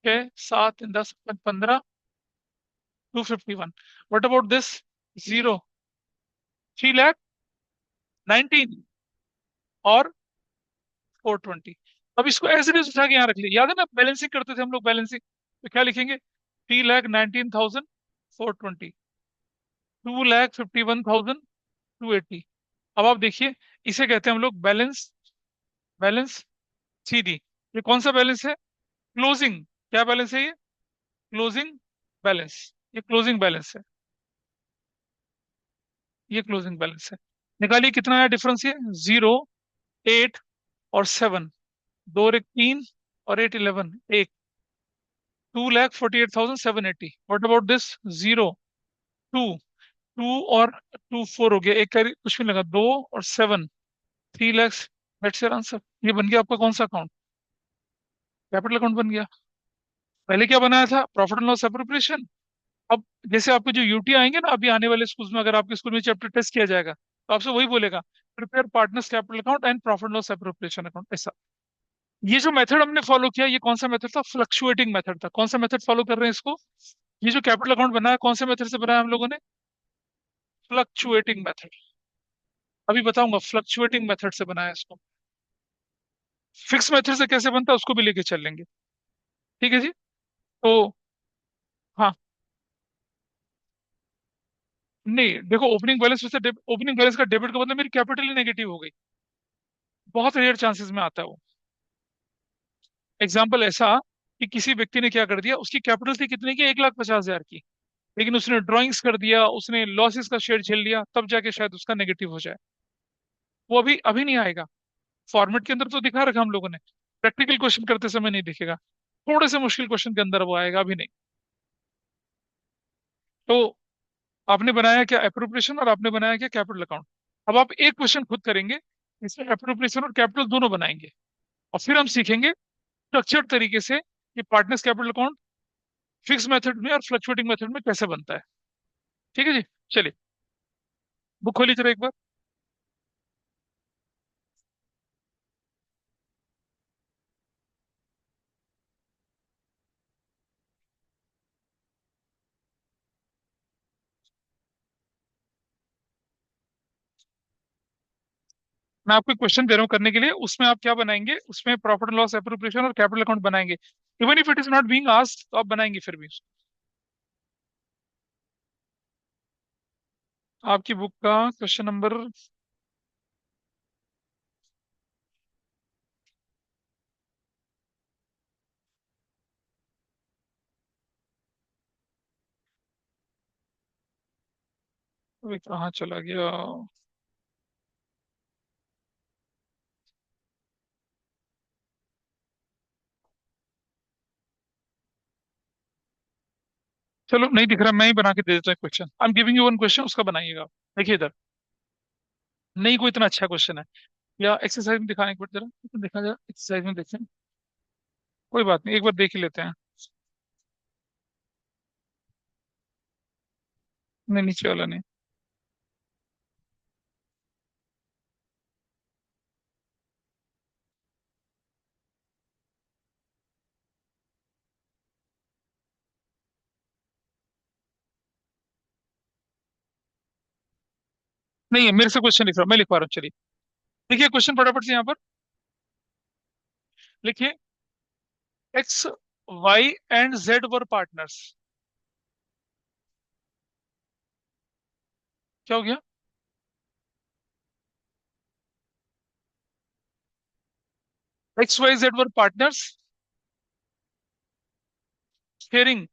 6, 7, 10, 15, 251। व्हाट अबाउट दिस, 0, 3,19,000, और 420। अब इसको एज इट इज उठा के यहाँ रख लिया। याद है ना बैलेंसिंग करते थे हम लोग, बैलेंसिंग तो क्या लिखेंगे? 3,19,420, 2,51,280। अब आप देखिए, इसे कहते हैं हम लोग बैलेंस, बैलेंस सीडी। ये कौन सा बैलेंस है? क्लोजिंग। क्या बैलेंस है ये? Closing balance. ये क्लोजिंग बैलेंस है, ये क्लोजिंग बैलेंस है। निकालिए कितना आया डिफरेंस ये? 0, 8 और 7, 2 और 1 3 और 8 11, एक 2,48,780। What about this? 0, 2, 2 और 2 4 हो गया, एक कैरी कुछ भी लगा, 2 और 7, 3 lakhs। That's your answer. ये बन गया आपका कौन सा अकाउंट? कैपिटल अकाउंट बन गया। पहले क्या बनाया था? Profit and loss appropriation. अब जैसे आपके जो यूटी आएंगे ना अभी आने वाले स्कूल में, अगर आपके स्कूल में चैप्टर टेस्ट किया जाएगा तो आपसे वही बोलेगा, prepare partners capital account and profit loss appropriation account, ऐसा। ये जो मेथड हमने फॉलो किया, ये कौन सा मेथड था? फ्लक्चुएटिंग मेथड था। कौन सा मेथड फॉलो कर रहे हैं इसको? ये जो कैपिटल अकाउंट बनाया कौन से मेथड से बनाया हम लोगों ने? Fluctuating method. अभी बताऊंगा फ्लक्चुएटिंग मेथड से बनाया इसको। फिक्स मेथड से कैसे बनता है उसको भी लेके चल लेंगे। ठीक है जी। तो हाँ, नहीं देखो, ओपनिंग बैलेंस से ओपनिंग बैलेंस का डेबिट का मतलब मेरी कैपिटल ही नेगेटिव हो गई। बहुत रेयर चांसेस में आता है वो। एग्जाम्पल ऐसा कि किसी व्यक्ति ने क्या कर दिया, उसकी कैपिटल थी कितने की? 1,50,000 की, लेकिन उसने ड्राइंग्स कर दिया, उसने लॉसेस का शेयर झेल लिया, तब जाके शायद उसका नेगेटिव हो जाए। वो अभी अभी नहीं आएगा। फॉर्मेट के अंदर तो दिखा रखा हम लोगों ने, प्रैक्टिकल क्वेश्चन करते समय नहीं दिखेगा। थोड़े से मुश्किल क्वेश्चन के अंदर वो आएगा, अभी नहीं। तो आपने बनाया क्या? एप्रोप्रिएशन। और आपने बनाया क्या? Capital account. अब आप एक क्वेश्चन खुद करेंगे, इसमें एप्रोप्रिएशन और कैपिटल दोनों बनाएंगे, और फिर हम सीखेंगे स्ट्रक्चर्ड तरीके से कि partners capital account fix method में और फ्लक्चुएटिंग मेथड में कैसे बनता है। ठीक है जी। चलिए, बुक खोलिए जरा एक बार। मैं आपको क्वेश्चन दे रहा हूँ करने के लिए, उसमें आप क्या बनाएंगे? उसमें प्रॉफिट एंड लॉस एप्रोप्रिएशन और कैपिटल अकाउंट बनाएंगे। Even if it is not being asked तो आप बनाएंगे फिर भी। आपकी बुक का क्वेश्चन नंबर, अभी कहाँ चला गया? चलो नहीं दिख रहा, मैं ही बना के दे देता हूँ question. I am giving you one question, उसका बनाइएगा। देखिए इधर, नहीं कोई इतना अच्छा क्वेश्चन है, या एक्सरसाइज में दिखाने एक बार जरा, देखा जाए एक्सरसाइज में देखें। कोई बात नहीं, एक बार देख ही लेते हैं। नहीं, नीचे वाला नहीं। नहीं है मेरे से क्वेश्चन लिख रहा हूँ, मैं लिख पा रहा हूँ। चलिए देखिए क्वेश्चन फटाफट से यहाँ पर लिखिए। X, Y and Z were partners. क्या हो गया? X Y Z were partners sharing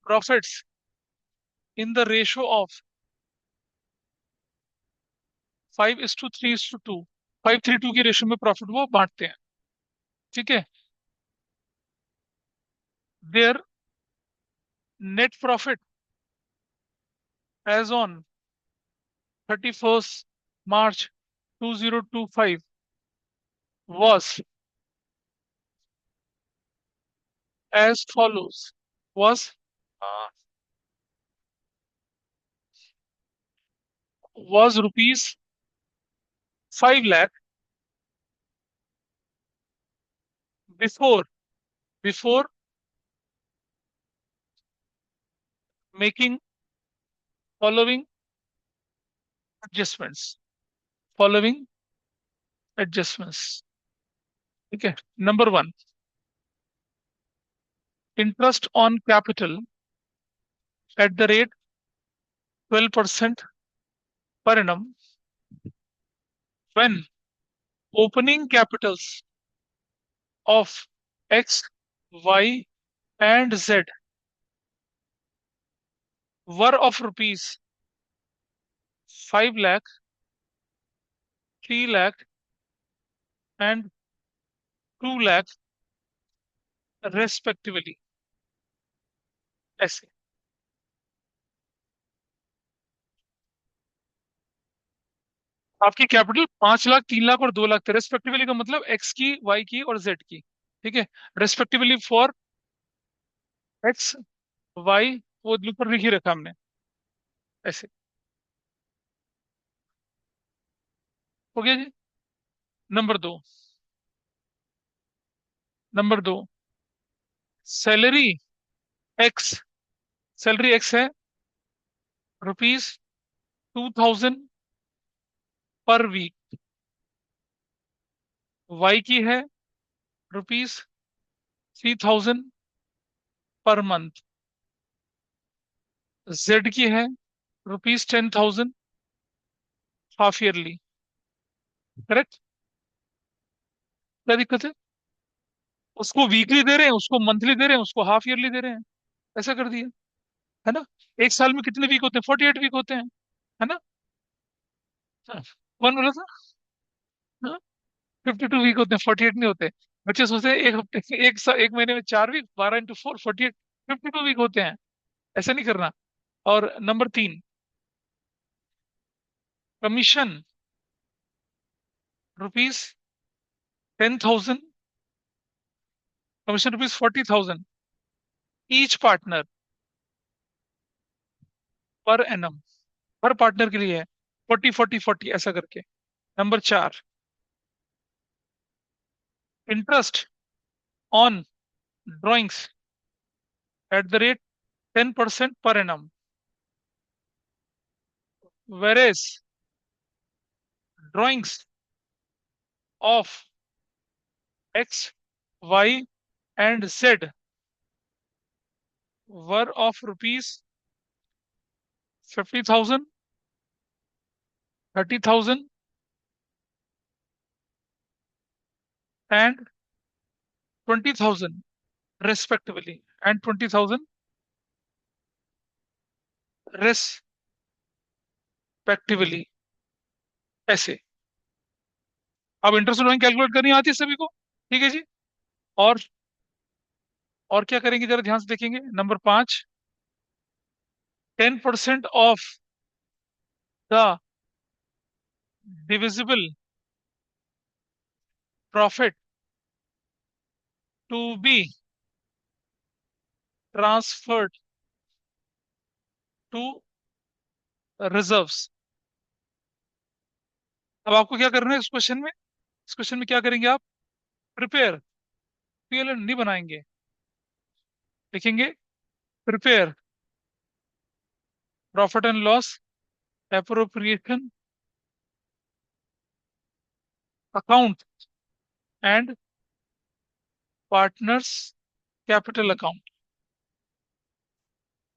profits in the ratio of 5:3:2। 5:3:2 की रेशियो में प्रॉफिट वो बांटते हैं। ठीक है। Their net profit as on 31st March 2025 was as follows, was uh, was rupees 5 lakh before before making following adjustments, following adjustments. ठीक है। Number one, interest on capital eight the rate 12% per annum when opening capitals of X, Y, and Z were of rupees 5 lakh, 3 lakh, and 2 lakh respectively. ऐसे आपकी capital 5 lakh, 3 lakh और 2 लाख थे respectively, का मतलब x की, Y की और जेड की। ठीक है। रेस्पेक्टिवली फॉर एक्स, वाई, वो ऊपर लिख ही रखा हमने ऐसे। हो गया जी। नंबर दो, नंबर दो, सैलरी एक्स, सैलरी एक्स है ₹2000 पर वीक। वाई की है ₹3000 पर मंथ। जेड की है ₹10,000 हाफ ईयरली। करेक्ट। क्या दिक्कत है? उसको वीकली दे रहे हैं, उसको मंथली दे रहे हैं, उसको हाफ ईयरली दे रहे हैं। ऐसा कर दिया है ना। एक साल में कितने वीक होते हैं? 48 वीक होते हैं, है ना। हाँ, कौन बोला था? 52 वीक होते हैं, 48 नहीं होते। बच्चे सोचते हैं एक हफ्ते, एक महीने में 4 वीक, 12 × 4, 48, 52 वीक होते हैं। ऐसा नहीं करना। और नंबर तीन, commission ₹10,000, commission ₹40,000 each partner per annum. हर पार्टनर के लिए है 40 40 40 ऐसा करके। नंबर चार, interest on drawings at the rate 10% per annum, average drawings of X, Y and Z were of ₹50,000, 30,000 and 20,000 respectively, and 20,000 respectively। ऐसे। अब इंटरेस्ट ड्राइंग कैलकुलेट करनी आती है सभी को। ठीक है जी। और और क्या करेंगे जरा ध्यान से देखेंगे। नंबर पांच, 10% of the divisible profit to be transferred to reserves. अब आपको क्या करना है इस क्वेश्चन में? इस क्वेश्चन में क्या करेंगे आप? प्रिपेयर, पीएलएन नहीं बनाएंगे, लिखेंगे prepare profit and loss appropriation account and partners capital account.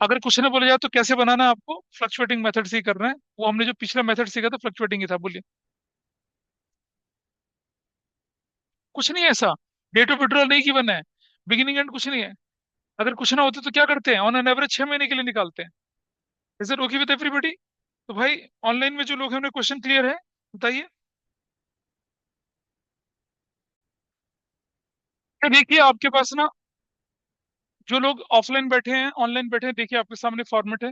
अगर क्वेश्चन में बोला जाए तो कैसे बनाना है आपको? फ्लक्चुएटिंग मेथड से ही करना है। वो हमने जो पिछला मेथड सीखा था फ्लक्चुएटिंग ही था। बोलिए। कुछ नहीं है ऐसा। डेट ऑफ विड्रॉल नहीं गिवन है, बिगिनिंग एंड कुछ नहीं है। अगर कुछ ना होते तो क्या करते हैं? ऑन एन एवरेज 6 महीने के लिए निकालते हैं। Is it okay with everybody? तो भाई ऑनलाइन में जो लोग हैं उन्हें क्वेश्चन क्लियर है? बताइए। ये देखिए आपके पास ना, जो लोग ऑफलाइन बैठे हैं, ऑनलाइन बैठे हैं, देखिए आपके सामने फॉर्मेट है।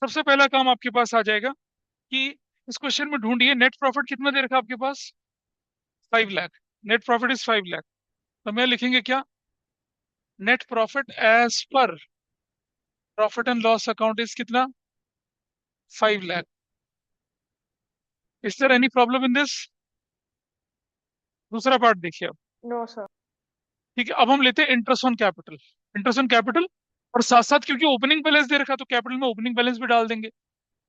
सबसे पहला काम आपके पास आ जाएगा कि इस क्वेश्चन में ढूंढिए नेट प्रॉफिट कितना दे रखा है आपके पास? 5 lakh. Net profit is 5 lakh. तो मैं लिखेंगे क्या? Net profit as per profit and loss account is कितना? 5 lakh. Is there any problem in this? दूसरा पार्ट देखिए अब। No, sir. ठीक है। अब हम लेते हैं interest on capital. Interest on capital, और साथ साथ क्योंकि ओपनिंग बैलेंस दे रखा तो कैपिटल में ओपनिंग बैलेंस भी डाल देंगे।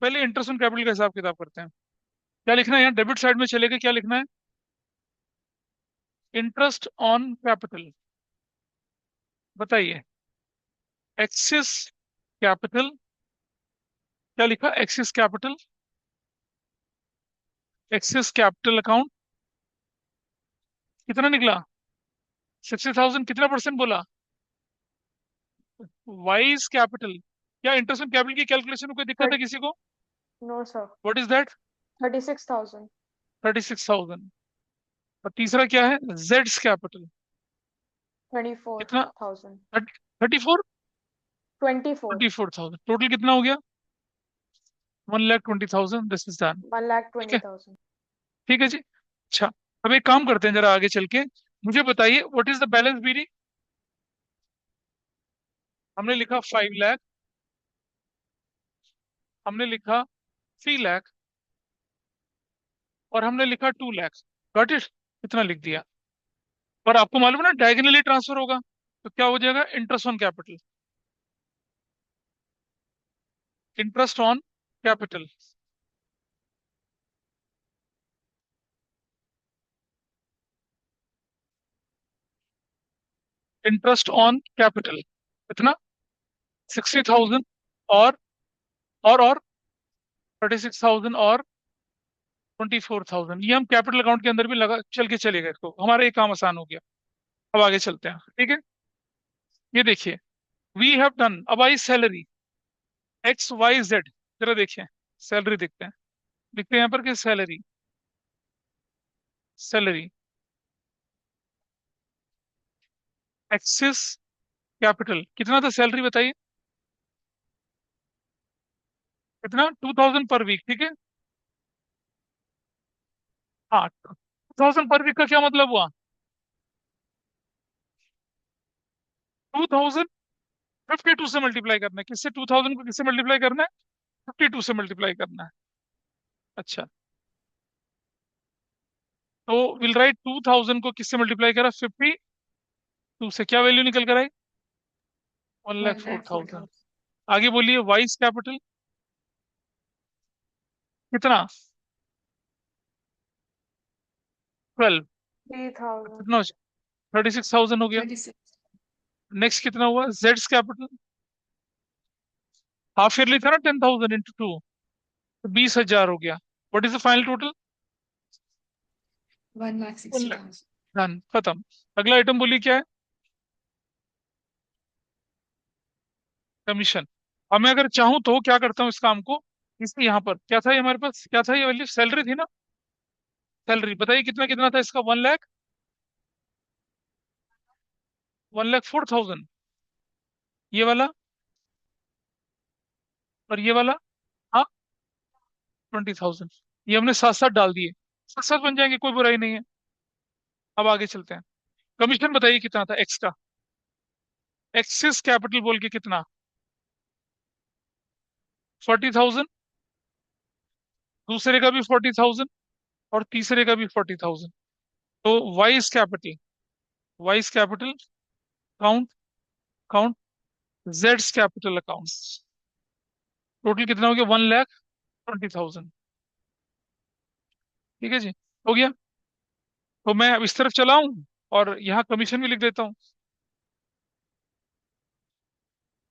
पहले इंटरेस्ट ऑन कैपिटल का हिसाब किताब करते हैं। क्या लिखना है यहाँ? डेबिट साइड में चलेगा, क्या लिखना है? इंटरेस्ट ऑन कैपिटल, बताइए। एक्सिस कैपिटल, क्या लिखा? Axis capital, axis capital account कितना निकला? 60,000। कितना परसेंट बोला? Wise capital. क्या इंटरेस्ट ऑन कैपिटल की कैलकुलेशन में कोई दिक्कत है किसी को? No, sir. What is that? 36,000. 36,000। और तीसरा क्या है? Jades capital. कितना? 24,000. 34। 24. 24,000 टोटल कितना हो गया? 1,20,000। This is done. ठीक है, 1,20,000. ठीक है जी। अच्छा, अब एक काम करते हैं, जरा आगे चल के मुझे बताइए what is the balance B D. हमने लिखा 5 लाख, हमने लिखा 3 लाख, और हमने लिखा 2 लाख। Got it? कितना लिख दिया? पर आपको मालूम है ना डायगोनली ट्रांसफर होगा, तो क्या हो जाएगा? Interest on capital, interest on capital. Interest on capital कितना? 60,000 और 36,000 और 24,000। ये हम कैपिटल अकाउंट के अंदर भी लगा चल के चलेगा, इसको हमारा एक काम आसान हो गया। अब आगे चलते हैं, ठीक है। ये देखिए, वी हैव डन। अब आई सैलरी एक्स वाई जेड। जरा देखिए, सैलरी देखते हैं। लिखते हैं यहाँ पर कि सैलरी, सैलरी एक्सिस कैपिटल कितना था सैलरी, बताइए। कितना? 2,000 पर वीक, ठीक है। हाँ, 2,000 पर वीक का क्या मतलब हुआ? 2,000 52 से मल्टीप्लाई करना है। किससे? 2,000 को किससे मल्टीप्लाई करना है? 52 से मल्टीप्लाई करना है। अच्छा, तो विल राइट 2,000 को किससे मल्टीप्लाई करा? 52 से। क्या वैल्यू निकल कर आई? 1,04,000। आगे बोलिए, वाइस कैपिटल कितना? 12। 3,000. कितना? 36,000 हो गया। 26. नेक्स्ट कितना हुआ? जेड्स कैपिटल, हाफ ईयरली था ना, 10,000 इंटू 2, तो 20,000 हो गया। What is the final total? 1,60,000. Done, खत्म। अगला आइटम बोलिए क्या है? कमीशन। अब मैं अगर चाहूं तो क्या करता हूँ इस काम को, इसलिए यहाँ पर क्या था? ये हमारे पास क्या था? ये वैल्यू सैलरी थी ना। सैलरी बताइए कितना कितना था इसका? 1 लाख, 1,04,000। ये वाला और ये वाला, हाँ, 20,000। ये हमने साथ साथ डाल दिए, साथ साथ बन जाएंगे, कोई बुराई नहीं है। अब आगे चलते हैं। कमीशन बताइए कितना था एक्स का? एक्सिस कैपिटल बोल के कितना? 40,000। दूसरे का भी 40,000 और तीसरे का भी 40,000। तो vice capital, vice capital count, count Jades capital account. Total कितना हो गया? 1,20,000। ठीक है जी, हो गया। तो मैं अब इस तरफ चलाऊं और यहाँ कमीशन भी लिख देता हूँ।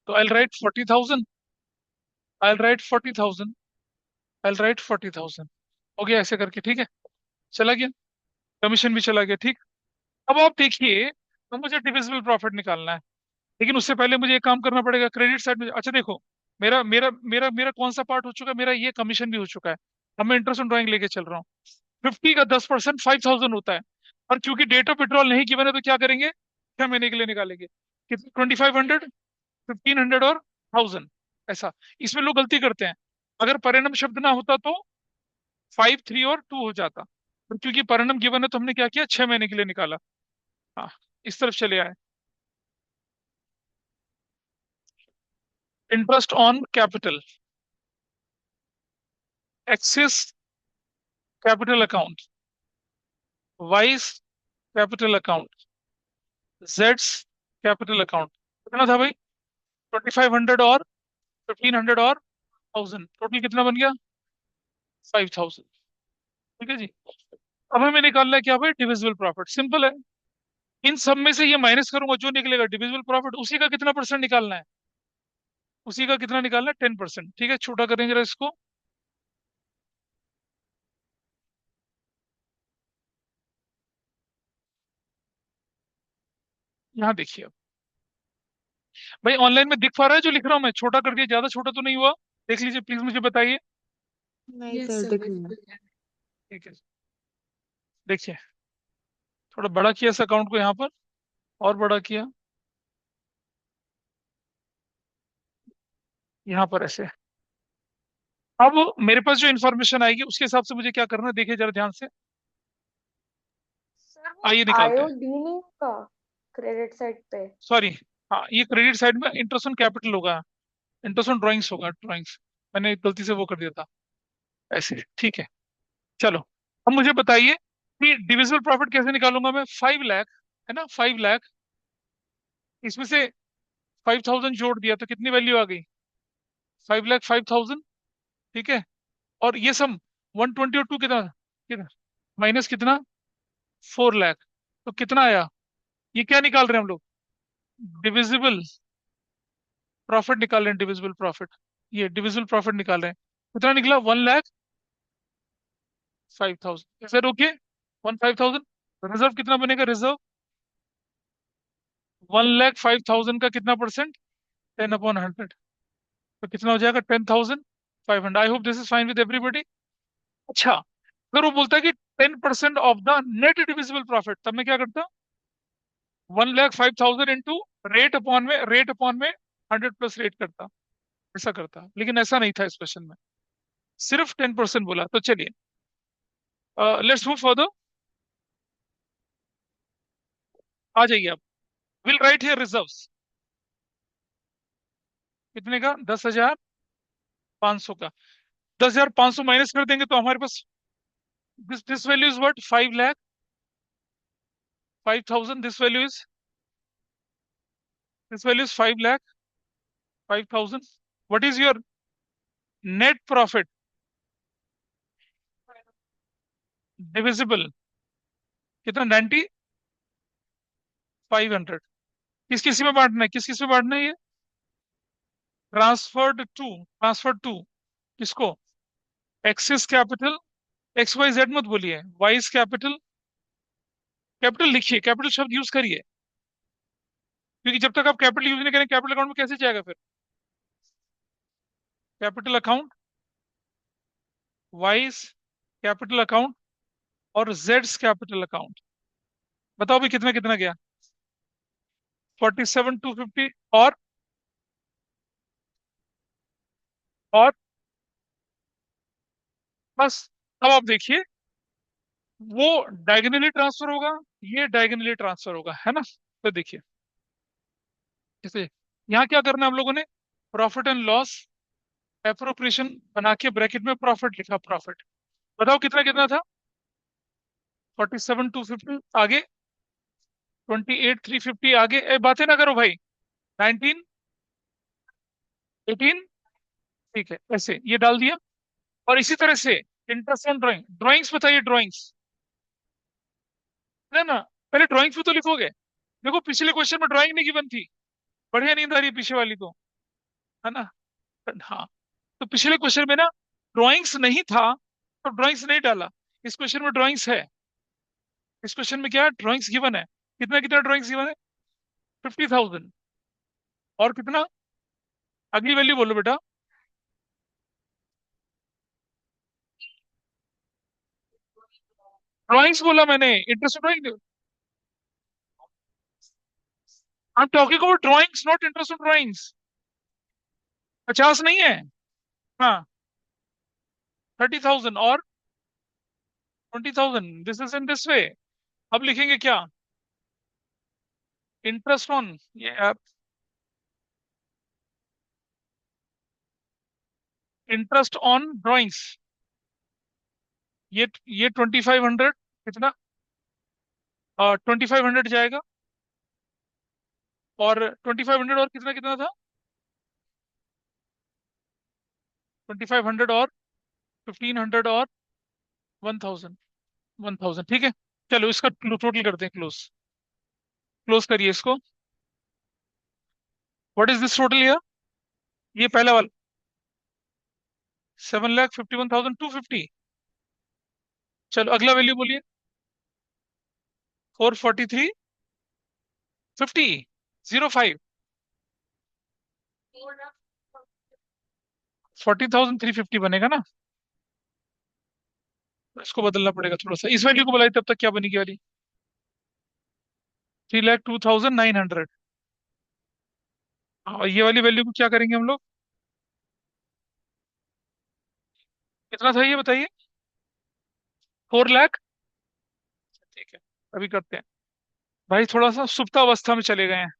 तो आई राइट 40,000, आई राइट 40,000, आई राइट 40,000। हो गया ऐसे करके, ठीक है। चला गया, कमीशन भी चला गया, ठीक। अब आप देखिए, तो मुझे डिविजिबल प्रॉफिट निकालना है, लेकिन उससे पहले मुझे एक काम करना पड़ेगा क्रेडिट साइड में। अच्छा देखो, मेरा मेरा मेरा मेरा कौन सा पार्ट हो चुका है? मेरा ये कमीशन भी हो चुका है। अब मैं इंटरेस्ट ऑन ड्राइंग लेके चल रहा हूँ। 50 का 10% 5,000 होता है। और क्योंकि डेट ऑफ विड्रॉल नहीं गिवन है, तो क्या करेंगे? 6 महीने के लिए निकालेंगे। कितने? 2,500, 1,500 और 1,000, ऐसा। इसमें लोग गलती करते हैं। अगर परिणाम शब्द ना होता तो 5, 3 और 2 हो जाता, पर क्योंकि परिणाम गिवन है तो हमने क्या किया? 6 महीने के लिए निकाला। हाँ, इस तरफ चले आए। Interest on capital, axis capital account, vice capital account, Jades capital account. कितना था भाई? 2,500 और 1,500 और 1,000। टोटल कितना बन गया? 5,000। ठीक है जी। अब हमें निकालना है क्या भाई, डिविजिबल प्रॉफिट। सिंपल है, इन सब में से ये माइनस करूंगा, जो निकलेगा डिविजिबल प्रॉफिट, उसी का कितना परसेंट निकालना है, उसी का कितना निकालना है, 10%। ठीक है, छोटा करेंगे जरा इसको। यहाँ देखिए अब, भाई ऑनलाइन में दिख पा रहा है जो लिख रहा हूँ मैं, छोटा कर दिया, ज्यादा छोटा तो नहीं हुआ? देख लीजिए प्लीज, मुझे बताइए। नहीं Yes, सर, sir, दिख रहा है। बिल्कुल है। ठीक है, देखिए, थोड़ा बड़ा किया इस अकाउंट को यहाँ पर, और बड़ा किया यहाँ पर ऐसे। अब मेरे पास जो इन्फॉर्मेशन आएगी उसके हिसाब से मुझे क्या करना है, देखिए जरा ध्यान से। सर वो आइए निकालते हैं। आईओडी नहीं होगा क्रेडिट साइड पे? सॉरी, हाँ ये क्रेडिट साइड में इंटरेस्ट ऑन कैपिटल होगा, इंटरेस्ट ऑन ड्राइंग्स होगा, ड्राइंग्स। मैंने गलती से वो कर दिया था ऐसे। ठीक है, चलो। अब मुझे बताइए कि डिविजिबल प्रॉफिट कैसे निकालूंगा मैं। 5 लाख है ना, 5 लाख, इसमें से 5,000 जोड़ दिया तो कितनी वैल्यू आ गई, 5,05,000। ठीक है, और ये सम 120 और 2 कितना, कितना माइनस कितना, 4 लाख, तो कितना आया। ये क्या निकाल रहे हैं हम लोग, डिविजिबल प्रॉफिट निकाल रहे हैं, डिविजिबल प्रॉफिट। ये डिविजिबल प्रॉफिट निकाल रहे हैं, कितना निकला, 1,05,000। Sir okay, 15,000। रिजर्व कितना बनेगा, रिजर्व 1,05,000 का कितना परसेंट, 10/100, तो कितना हो जाएगा, 10,500। I hope this is fine with everybody. अच्छा, अगर वो बोलता है कि 10% of the net divisible profit, तब मैं क्या करता, 1,05,000 इंटू रेट अपॉन में 100 प्लस रेट करता, ऐसा करता। लेकिन ऐसा नहीं था इस क्वेश्चन में, सिर्फ 10% बोला। तो चलिए, लेट्स मूव फॉर द, आ जाइए आप। विल राइट हियर रिजर्व्स, कितने का, 10,500 का। 10,500 माइनस कर देंगे तो हमारे पास this value is what, 5,05,000। This value is 5,05,000। What is your net profit divisible, कितना, 9,500। किस किस में बांटना है, किस किस में बांटना है ये, ट्रांसफर्ड टू किसको, X's capital, X Y Z मत बोलिए, वाइस कैपिटल। कैपिटल लिखिए, कैपिटल शब्द यूज करिए, क्योंकि जब तक आप कैपिटल यूज नहीं करें, कैपिटल अकाउंट में कैसे जाएगा फिर, capital account, vice capital account, और जेड्स कैपिटल अकाउंट। बताओ भी कितना कितना गया, 47,250। और बस, अब आप देखिए, वो डायगनली ट्रांसफर होगा, ये डायगनली ट्रांसफर होगा, है ना। तो देखिए, जैसे यहाँ क्या करना है हम लोगों ने, प्रॉफिट एंड लॉस एप्रोप्रिएशन बना के ब्रैकेट में प्रॉफिट लिखा, प्रॉफिट। बताओ कितना कितना था, 47,250, आगे 28,350, आगे बातें ना करो भाई, 19, 18। ठीक है, ऐसे ये डाल दिया। और इसी तरह से इंटरेस्ट ऑन ड्राइंग, ड्राइंग्स बताइए, ड्राइंग्स है ना, पहले ड्राइंग्स भी तो लिखोगे। देखो पिछले क्वेश्चन में ड्राइंग नहीं गिवन थी, बढ़िया नींद आ रही है पीछे वाली तो, है ना। हाँ, तो पिछले क्वेश्चन में ना ड्राइंग्स नहीं था, तो ड्राइंग्स नहीं डाला। इस क्वेश्चन में ड्राइंग्स है, इस क्वेश्चन में क्या है, ड्राइंग्स गिवन है। कितना कितना ड्राइंग्स गिवन है, 50,000। और कितना, अगली वैल्यू बोलो बेटा। ड्राइंग्स बोला मैंने, interest drawing, I am talking about drawings, not interest drawings. 50 नहीं है, हाँ, 30,000 और 20,000, this is in this way. अब लिखेंगे क्या, इंटरेस्ट ऑन, ये इंटरेस्ट ऑन ड्राइंग्स, ये 2,500, कितना, 2,500 जाएगा। और 2,500 और कितना कितना था, 2,500 और 1,500 और 1,000। 1000, ठीक है। चलो इसका टोटल करते हैं, क्लोज। क्लोज करिए इसको। What is this total year? ये पहला वाला 7,51,250। चलो अगला वैल्यू बोलिए। 443,50, 40,350 बनेगा ना? इसको बदलना पड़ेगा थोड़ा सा, इस वैल्यू को बुलाई तब तक क्या बनेगी वाली? 3,02,900। और ये वाली वैल्यू को क्या करेंगे हम लोग? कितना था ये बताइए? 4 लाख। ठीक है, अभी करते हैं। भाई थोड़ा सा सुप्त अवस्था में चले गए हैं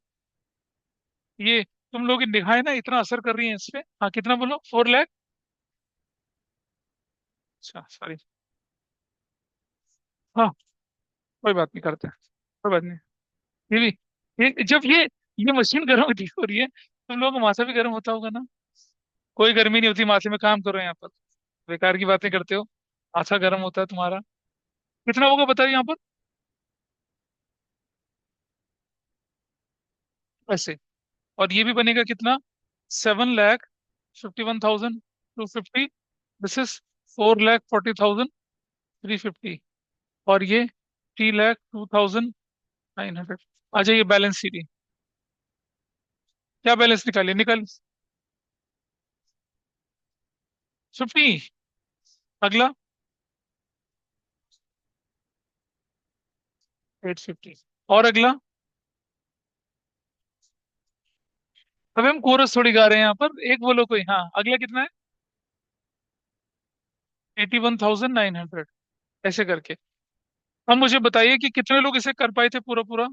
ये। तुम लोग की निगाहें ना इतना असर कर रही हैं इस पे। हाँ कितना बोलो? 4 लाख। अच्छा सॉरी। हाँ कोई बात नहीं, करते हैं। कोई बात नहीं। ये भी, ये जब ये मशीन गर्म हो रही है, तुम लोगों का माथा भी गर्म होता होगा ना? कोई गर्मी नहीं होती माथे में, काम करो यहाँ पर। बेकार की बातें करते हो। माथा गर्म होता है तुम्हारा। कितना होगा बताइए यहाँ पर? ऐसे। और ये भी बनेगा कितना? 7,51,250। This is 4,40,350। और ये 3,02,900। आ जाइए बैलेंस शीट। क्या बैलेंस निकालिए, निकल। 50। अगला 850। और अगला। अब हम कोरस थोड़ी गा रहे हैं यहाँ पर, एक बोलो कोई। हाँ अगला कितना है? 81,900। ऐसे करके। अब मुझे बताइए कि कितने लोग इसे कर पाए थे पूरा पूरा,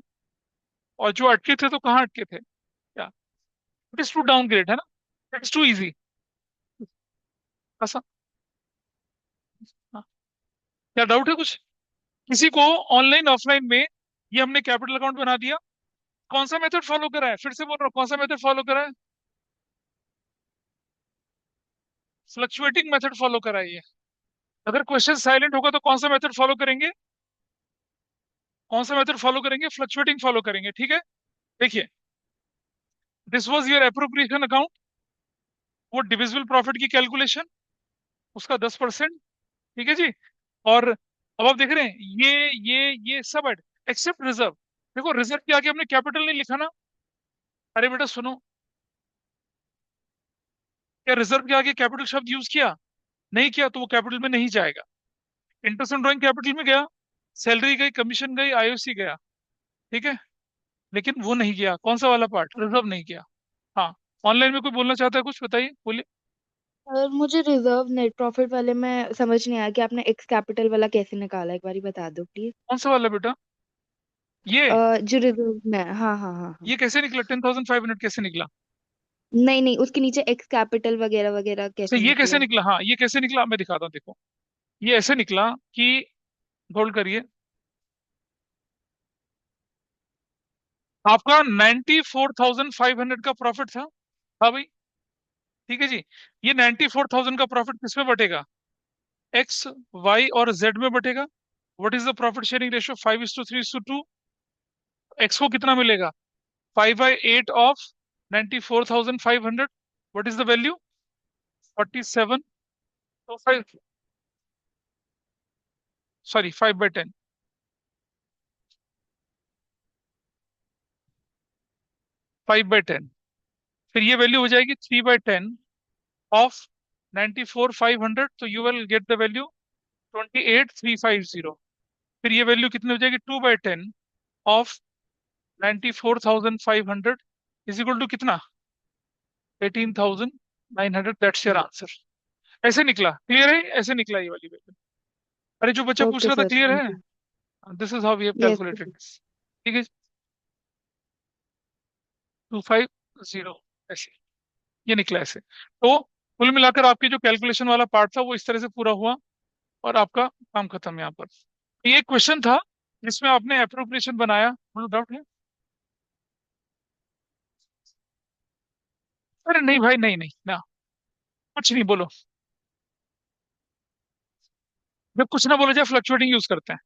और जो अटके थे तो कहाँ अटके थे क्या? इट इज टू डाउनग्रेड है ना? It is too easy. ऐसा? हाँ। क्या डाउट है कुछ किसी को? ऑनलाइन ऑफलाइन में ये हमने कैपिटल अकाउंट बना दिया। कौन सा मेथड फॉलो करा है? फिर से बोल रहा हूँ, कौन सा मेथड फॉलो करा है? फ्लक्चुएटिंग मेथड फॉलो करा है ये। अगर क्वेश्चन साइलेंट होगा तो कौन सा मेथड फॉलो करेंगे? कौन सा मेथड फॉलो करेंगे? फ्लक्चुएटिंग फॉलो करेंगे, ठीक है। देखिए, this was your appropriation account. वो डिविजिबल प्रॉफिट की कैलकुलेशन, उसका 10%। ठीक है जी। और अब आप देख रहे हैं ये सब ऐड, एक्सेप्ट रिजर्व। देखो रिजर्व के आगे हमने कैपिटल नहीं लिखा ना। अरे बेटा सुनो, क्या रिजर्व के आगे कैपिटल शब्द यूज किया? नहीं किया, तो वो कैपिटल में नहीं जाएगा। इंटरेस्ट ऑन ड्राइंग कैपिटल में गया, सैलरी गई, कमीशन गई, आईओसी गया। ठीक है। लेकिन वो नहीं किया, कौन सा वाला पार्ट? रिजर्व नहीं किया। हाँ। ऑनलाइन में कोई बोलना चाहता है कुछ? बताइए, बोलिए। और मुझे रिजर्व नेट प्रॉफिट वाले में समझ नहीं आया कि आपने एक्स कैपिटल वाला कैसे निकाला, एक बारी बता दो प्लीज। कौन सा वाला बेटा? ये जो रिजर्व में, हाँ हाँ हाँ हाँ। ये कैसे निकला? 10,500 कैसे निकला? नहीं नहीं, उसके नीचे एक्स कैपिटल वगैरह वगैरह तो कैसे ये कैसे निकला? निकला? हाँ ये कैसे निकला मैं दिखाता हूँ, देखो। ये ऐसे निकला कि, होल्ड करिए। आपका 94,500 का प्रॉफिट था। हाँ भाई। ठीक है जी। ये 94,000 का प्रॉफिट किस में बटेगा? एक्स, वाई और जेड में बटेगा। What is the profit sharing ratio? 5:3:2। X को कितना मिलेगा? 5/8 of 94,500। What is the value? 47। तो 5, सॉरी 5/10। 5/10। फिर ये वैल्यू हो जाएगी 3/10 ऑफ 94,500, तो you will get the value 28,350। फिर ये वैल्यू कितनी हो जाएगी? 2/10 ऑफ 94,500 इज इक्वल टू कितना? 18,900। That's your answer. ऐसे निकला, क्लियर है? ऐसे निकला ये वाली वैल्यू। अरे जो बच्चा पूछ ओके रहा था, सर, क्लियर थैंक है? You. This is how we have yes calculated this. ठीक है। 250 ऐसे। ये निकला ऐसे। तो कुल मिलाकर आपके जो कैलकुलेशन वाला पार्ट था वो इस तरह से पूरा हुआ, और आपका काम खत्म यहाँ पर। ये क्वेश्चन था जिसमें आपने अप्रोप्रिएशन बनाया, मतलब डाउट है? अरे नहीं भाई, नहीं नहीं ना, कुछ नहीं बोलो। जब कुछ ना बोला जाए फ्लक्चुएटिंग यूज करते हैं।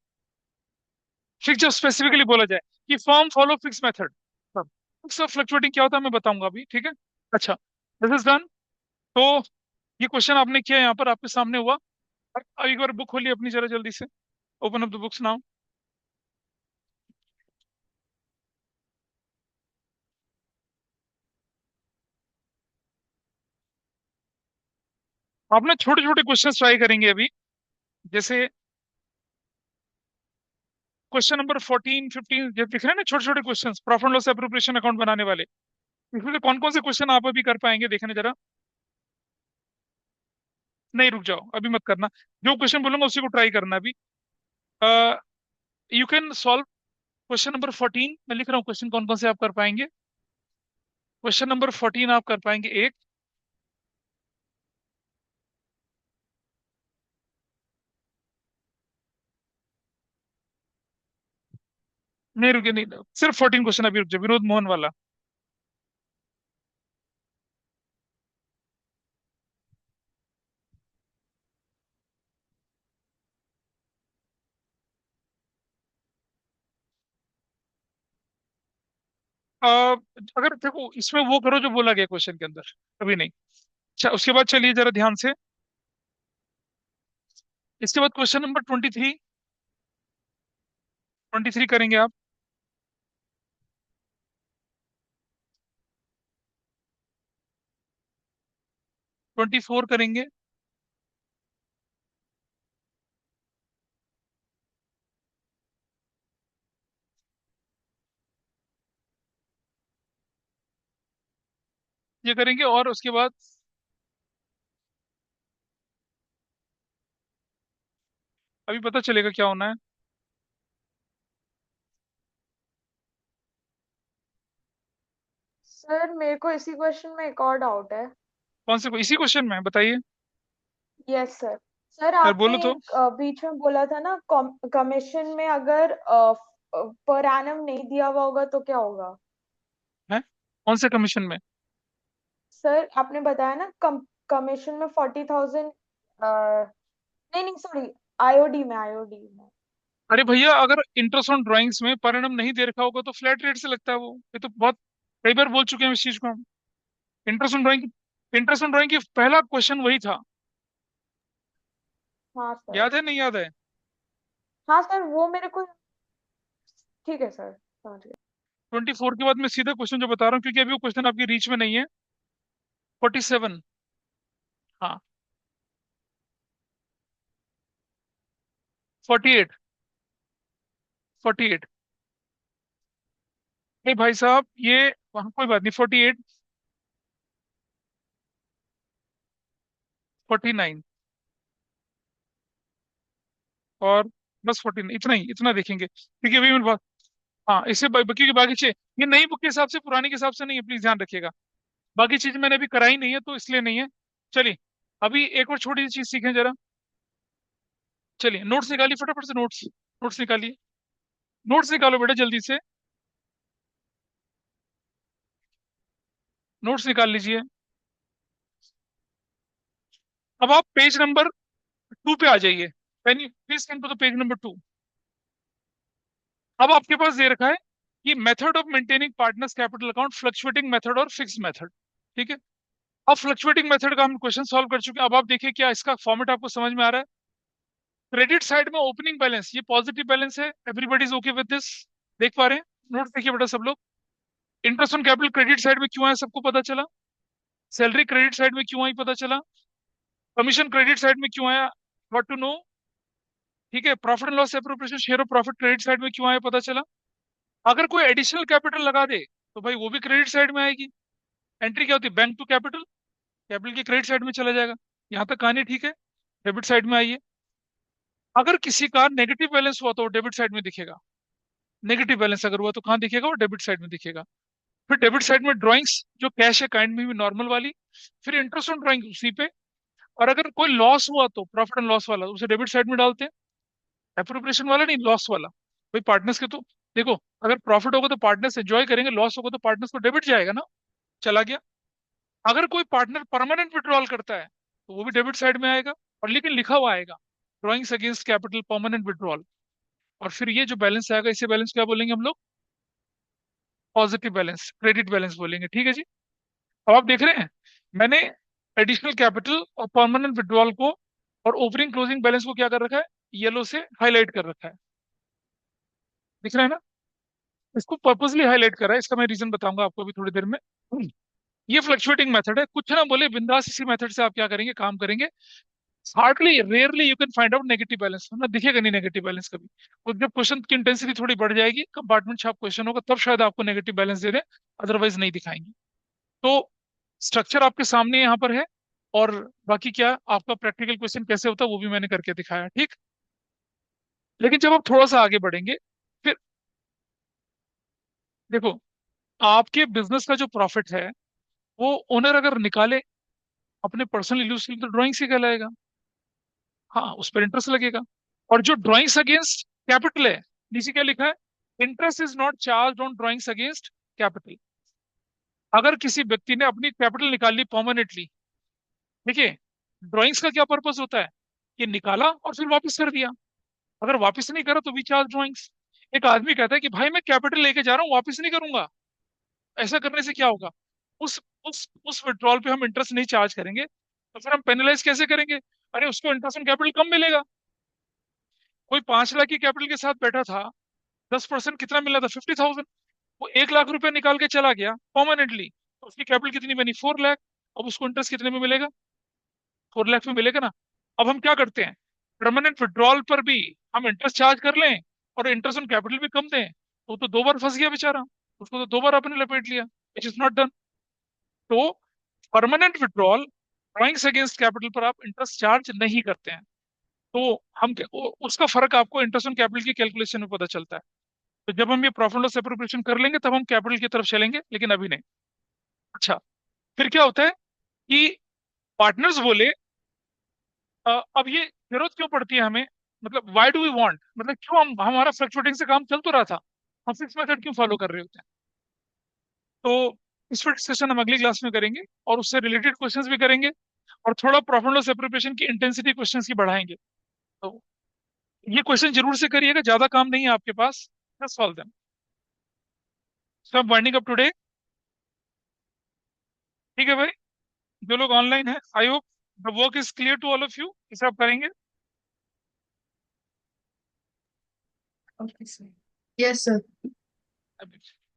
फिक्स जब स्पेसिफिकली बोला जाए कि firm follow fix method, fix और फ्लक्चुएटिंग क्या होता है मैं बताऊंगा अभी, ठीक है। अच्छा, दिस इज डन। तो ये क्वेश्चन आपने किया यहाँ पर आपके सामने हुआ। अब एक बार बुक खोलिए अपनी जरा जल्दी से, open up the books now. आप ना छोटे छोटे क्वेश्चन ट्राई करेंगे अभी, जैसे क्वेश्चन नंबर 14 15 जो दिख रहे हैं ना, छोटे छोटे question profit and loss appropriation account बनाने वाले, इसमें से कौन कौन से क्वेश्चन आप अभी कर पाएंगे देखने जरा। नहीं, रुक जाओ, अभी मत करना। जो क्वेश्चन बोलूंगा उसी को ट्राई करना अभी। You can solve question number 14, मैं लिख रहा हूँ क्वेश्चन कौन कौन से आप कर पाएंगे। क्वेश्चन नंबर 14 आप कर पाएंगे एक। नहीं रुके, नहीं, सिर्फ 14 क्वेश्चन अभी, रुक जाओ, विनोद मोहन वाला। अगर देखो इसमें वो करो जो बोला गया क्वेश्चन के अंदर, अभी नहीं। अच्छा, उसके बाद चलिए जरा ध्यान से, इसके बाद क्वेश्चन नंबर 23, 23 करेंगे आप। 24 करेंगे। ये करेंगे और उसके बाद अभी पता चलेगा क्या होना है। सर मेरे को इसी क्वेश्चन में एक और डाउट है। कौन से इसी क्वेश्चन में बताइए। Yes sir. सर यार आपने बोलो तो। बीच में बोला था ना, कमीशन में अगर पर एनम नहीं दिया हुआ होगा तो क्या होगा। है, कौन से कमीशन में। सर आपने बताया ना, कमीशन में 40,000। नहीं नहीं सॉरी, आईओडी में, आईओडी में। अरे भैया, अगर इंटरेस्ट ऑन ड्राइंग्स में पर एनम नहीं दे रखा होगा तो फ्लैट रेट से लगता है वो, ये तो बहुत कई बार बोल चुके हैं इस चीज को हम। Interest on drawing, interest on drawing की पहला क्वेश्चन वही था, हाँ सर। याद है नहीं याद है। हाँ सर, वो मेरे को ठीक है सर, समझ गया। 24 के बाद मैं सीधा क्वेश्चन जो बता रहा हूँ, क्योंकि अभी वो क्वेश्चन आपकी रीच में नहीं है। 47। हाँ, 48। 48। नहीं भाई साहब, ये वहाँ कोई बात नहीं, 48, 49 और बस 49, इतना ही, इतना देखेंगे क्योंकि अभी मेरे पास, हाँ इससे क्योंकि बाकी चीज ये नई बुक के हिसाब से पुराने के हिसाब से नहीं है, प्लीज ध्यान रखिएगा। बाकी चीज मैंने अभी कराई नहीं है तो इसलिए नहीं है। चलिए, अभी एक और छोटी सी चीज सीखें जरा। चलिए नोट्स निकालिए फटाफट से, नोट्स, नोट्स निकालिए। नोट्स निकालो बेटा जल्दी से, नोट्स निकाल लीजिए। अब आप पेज नंबर 2 पे आ जाइए। Can you please come to the page number 2। अब आपके पास दे रखा है कि method of maintaining partners capital account, fluctuating method और फिक्स मेथड, ठीक है। अब फ्लक्चुएटिंग मेथड का हम क्वेश्चन सॉल्व कर चुके हैं। अब आप देखिए क्या इसका फॉर्मेट आपको समझ में आ रहा है। क्रेडिट साइड में ओपनिंग बैलेंस ये पॉजिटिव बैलेंस है, everybody is okay with this, देख पा रहे हैं। नोट देखिए बेटा सब लोग। Interest on capital credit side में क्यों आया सबको पता चला। सैलरी क्रेडिट साइड में क्यों आई पता चला। कमीशन क्रेडिट साइड में क्यों आया, व्हाट टू नो, ठीक है। Profit and loss appropriation share of profit credit side में क्यों आया पता चला। अगर कोई एडिशनल कैपिटल लगा दे तो भाई वो भी क्रेडिट साइड में आएगी। एंट्री क्या होती है, बैंक टू कैपिटल, कैपिटल की क्रेडिट साइड में चला जाएगा। यहाँ तक कहानी ठीक है, डेबिट साइड में आइए। अगर किसी का नेगेटिव बैलेंस हुआ तो डेबिट साइड में दिखेगा। नेगेटिव बैलेंस अगर हुआ तो कहाँ दिखेगा, वो डेबिट साइड में दिखेगा। फिर डेबिट साइड में ड्राइंग्स जो कैश है काइंड में भी नॉर्मल वाली, फिर इंटरेस्ट ऑन ड्राइंग उसी पे। और अगर कोई लॉस हुआ तो प्रॉफिट एंड लॉस वाला उसे डेबिट साइड में डालते हैं। एप्रोप्रिएशन वाला नहीं, लॉस वाला। भाई पार्टनर्स के तो देखो, अगर प्रॉफिट होगा तो पार्टनर्स एंजॉय करेंगे, लॉस होगा तो पार्टनर्स को डेबिट जाएगा ना, चला गया। अगर कोई पार्टनर परमानेंट विड्रॉल करता है तो वो भी डेबिट साइड में आएगा, और लेकिन लिखा हुआ आएगा। Drawings against capital, permanent withdrawal, और फिर ये जो बैलेंस आएगा इसे बैलेंस क्या बोलेंगे हम लोग? पॉजिटिव बैलेंस, क्रेडिट बैलेंस बोलेंगे। ठीक है जी। अब आप देख रहे हैं मैंने एडिशनल कैपिटल और परमानेंट विड्रॉल को और ओपनिंग क्लोजिंग बैलेंस को क्या कर रखा है? येलो से हाईलाइट कर रखा है। दिख रहा है ना? इसको पर्पसली हाईलाइट कर रहा है, इसका मैं रीजन बताऊंगा आपको अभी थोड़ी देर में। ये फ्लक्चुएटिंग मेथड है, कुछ ना बोले बिंदास इसी मेथड से आप क्या करेंगे, काम करेंगे। Hardly rarely you can find out negative balance, ना दिखेगा नहीं नेगेटिव बैलेंस कभी। और जब क्वेश्चन की इंटेंसिटी थोड़ी बढ़ जाएगी, कंपार्टमेंट छाप क्वेश्चन होगा, तब शायद आपको नेगेटिव बैलेंस दे दें, अदरवाइज नहीं दिखाएंगे। तो स्ट्रक्चर आपके सामने यहाँ पर है, और बाकी क्या आपका प्रैक्टिकल क्वेश्चन कैसे होता है वो भी मैंने करके दिखाया, ठीक। लेकिन जब आप थोड़ा सा आगे बढ़ेंगे, फिर देखो, आपके बिजनेस का जो प्रॉफिट है वो ओनर अगर निकाले अपने पर्सनल यूज के लिए, तो ड्राइंग से कहलाएगा। हाँ, उस पर इंटरेस्ट लगेगा। और जो ड्राइंग्स अगेंस्ट कैपिटल है, नीचे क्या लिखा है? Interest is not charge on drawings against capital. अगर किसी व्यक्ति ने अपनी कैपिटल निकाल ली परमानेंटली, देखिए, ड्राइंग्स का क्या पर्पस होता है? कि निकाला और फिर वापस कर दिया। अगर वापस नहीं करा तो वी चार्ज ड्राइंग्स। एक आदमी कहता है कि भाई मैं कैपिटल लेके जा रहा हूँ, वापस नहीं करूंगा, ऐसा करने से क्या होगा? उस उस विड्रॉल पे हम इंटरेस्ट नहीं चार्ज करेंगे, तो फिर हम पेनलाइज कैसे करेंगे? अरे उसको इंटरेस्ट ऑन कैपिटल कम मिलेगा। कोई 5 लाख की कैपिटल के साथ बैठा था, 10% कितना मिला था? 50,000। वो 1 लाख रुपया निकाल के चला गया परमानेंटली, तो उसकी कैपिटल कितनी बनी? 4 लाख। अब उसको इंटरेस्ट कितने में मिलेगा? 4 लाख में मिलेगा ना। अब हम क्या करते हैं, परमानेंट विड्रॉल पर भी हम इंटरेस्ट चार्ज कर लें और इंटरेस्ट ऑन कैपिटल भी कम दें, तो 2 बार फंस गया बेचारा, उसको तो 2 बार आपने लपेट लिया, इट इज नॉट डन। तो permanent withdrawal, drawings against capital पर आप इंटरेस्ट चार्ज नहीं करते हैं। तो उसका फर्क आपको इंटरेस्ट ऑन कैपिटल की कैलकुलेशन में पता चलता है। तो जब हम ये प्रॉफिट लॉस एप्रोप्रिएशन कर लेंगे तब हम कैपिटल की तरफ चलेंगे, लेकिन अभी नहीं। अच्छा, फिर क्या होता है कि पार्टनर्स बोले, अब ये जरूरत क्यों पड़ती है हमें, मतलब व्हाई डू वी वांट, मतलब क्यों हम, हमारा फ्लक्चुएटिंग से काम चल तो रहा था, हम फिक्स मेथड क्यों फॉलो कर रहे होते हैं? तो इस पर डिस्कशन हम अगली क्लास में करेंगे, और उससे रिलेटेड क्वेश्चंस भी करेंगे, और थोड़ा प्रॉफिट लॉस एप्रोप्रिएशन की इंटेंसिटी क्वेश्चंस की बढ़ाएंगे। तो ये क्वेश्चन जरूर से करिएगा, ज्यादा काम नहीं है आपके पास, just solve them. So I am winding up today. ठीक है भाई, जो लोग ऑनलाइन है, I hope the work is clear to all of you, इसे आप करेंगे। Okay, sir. Yes, sir.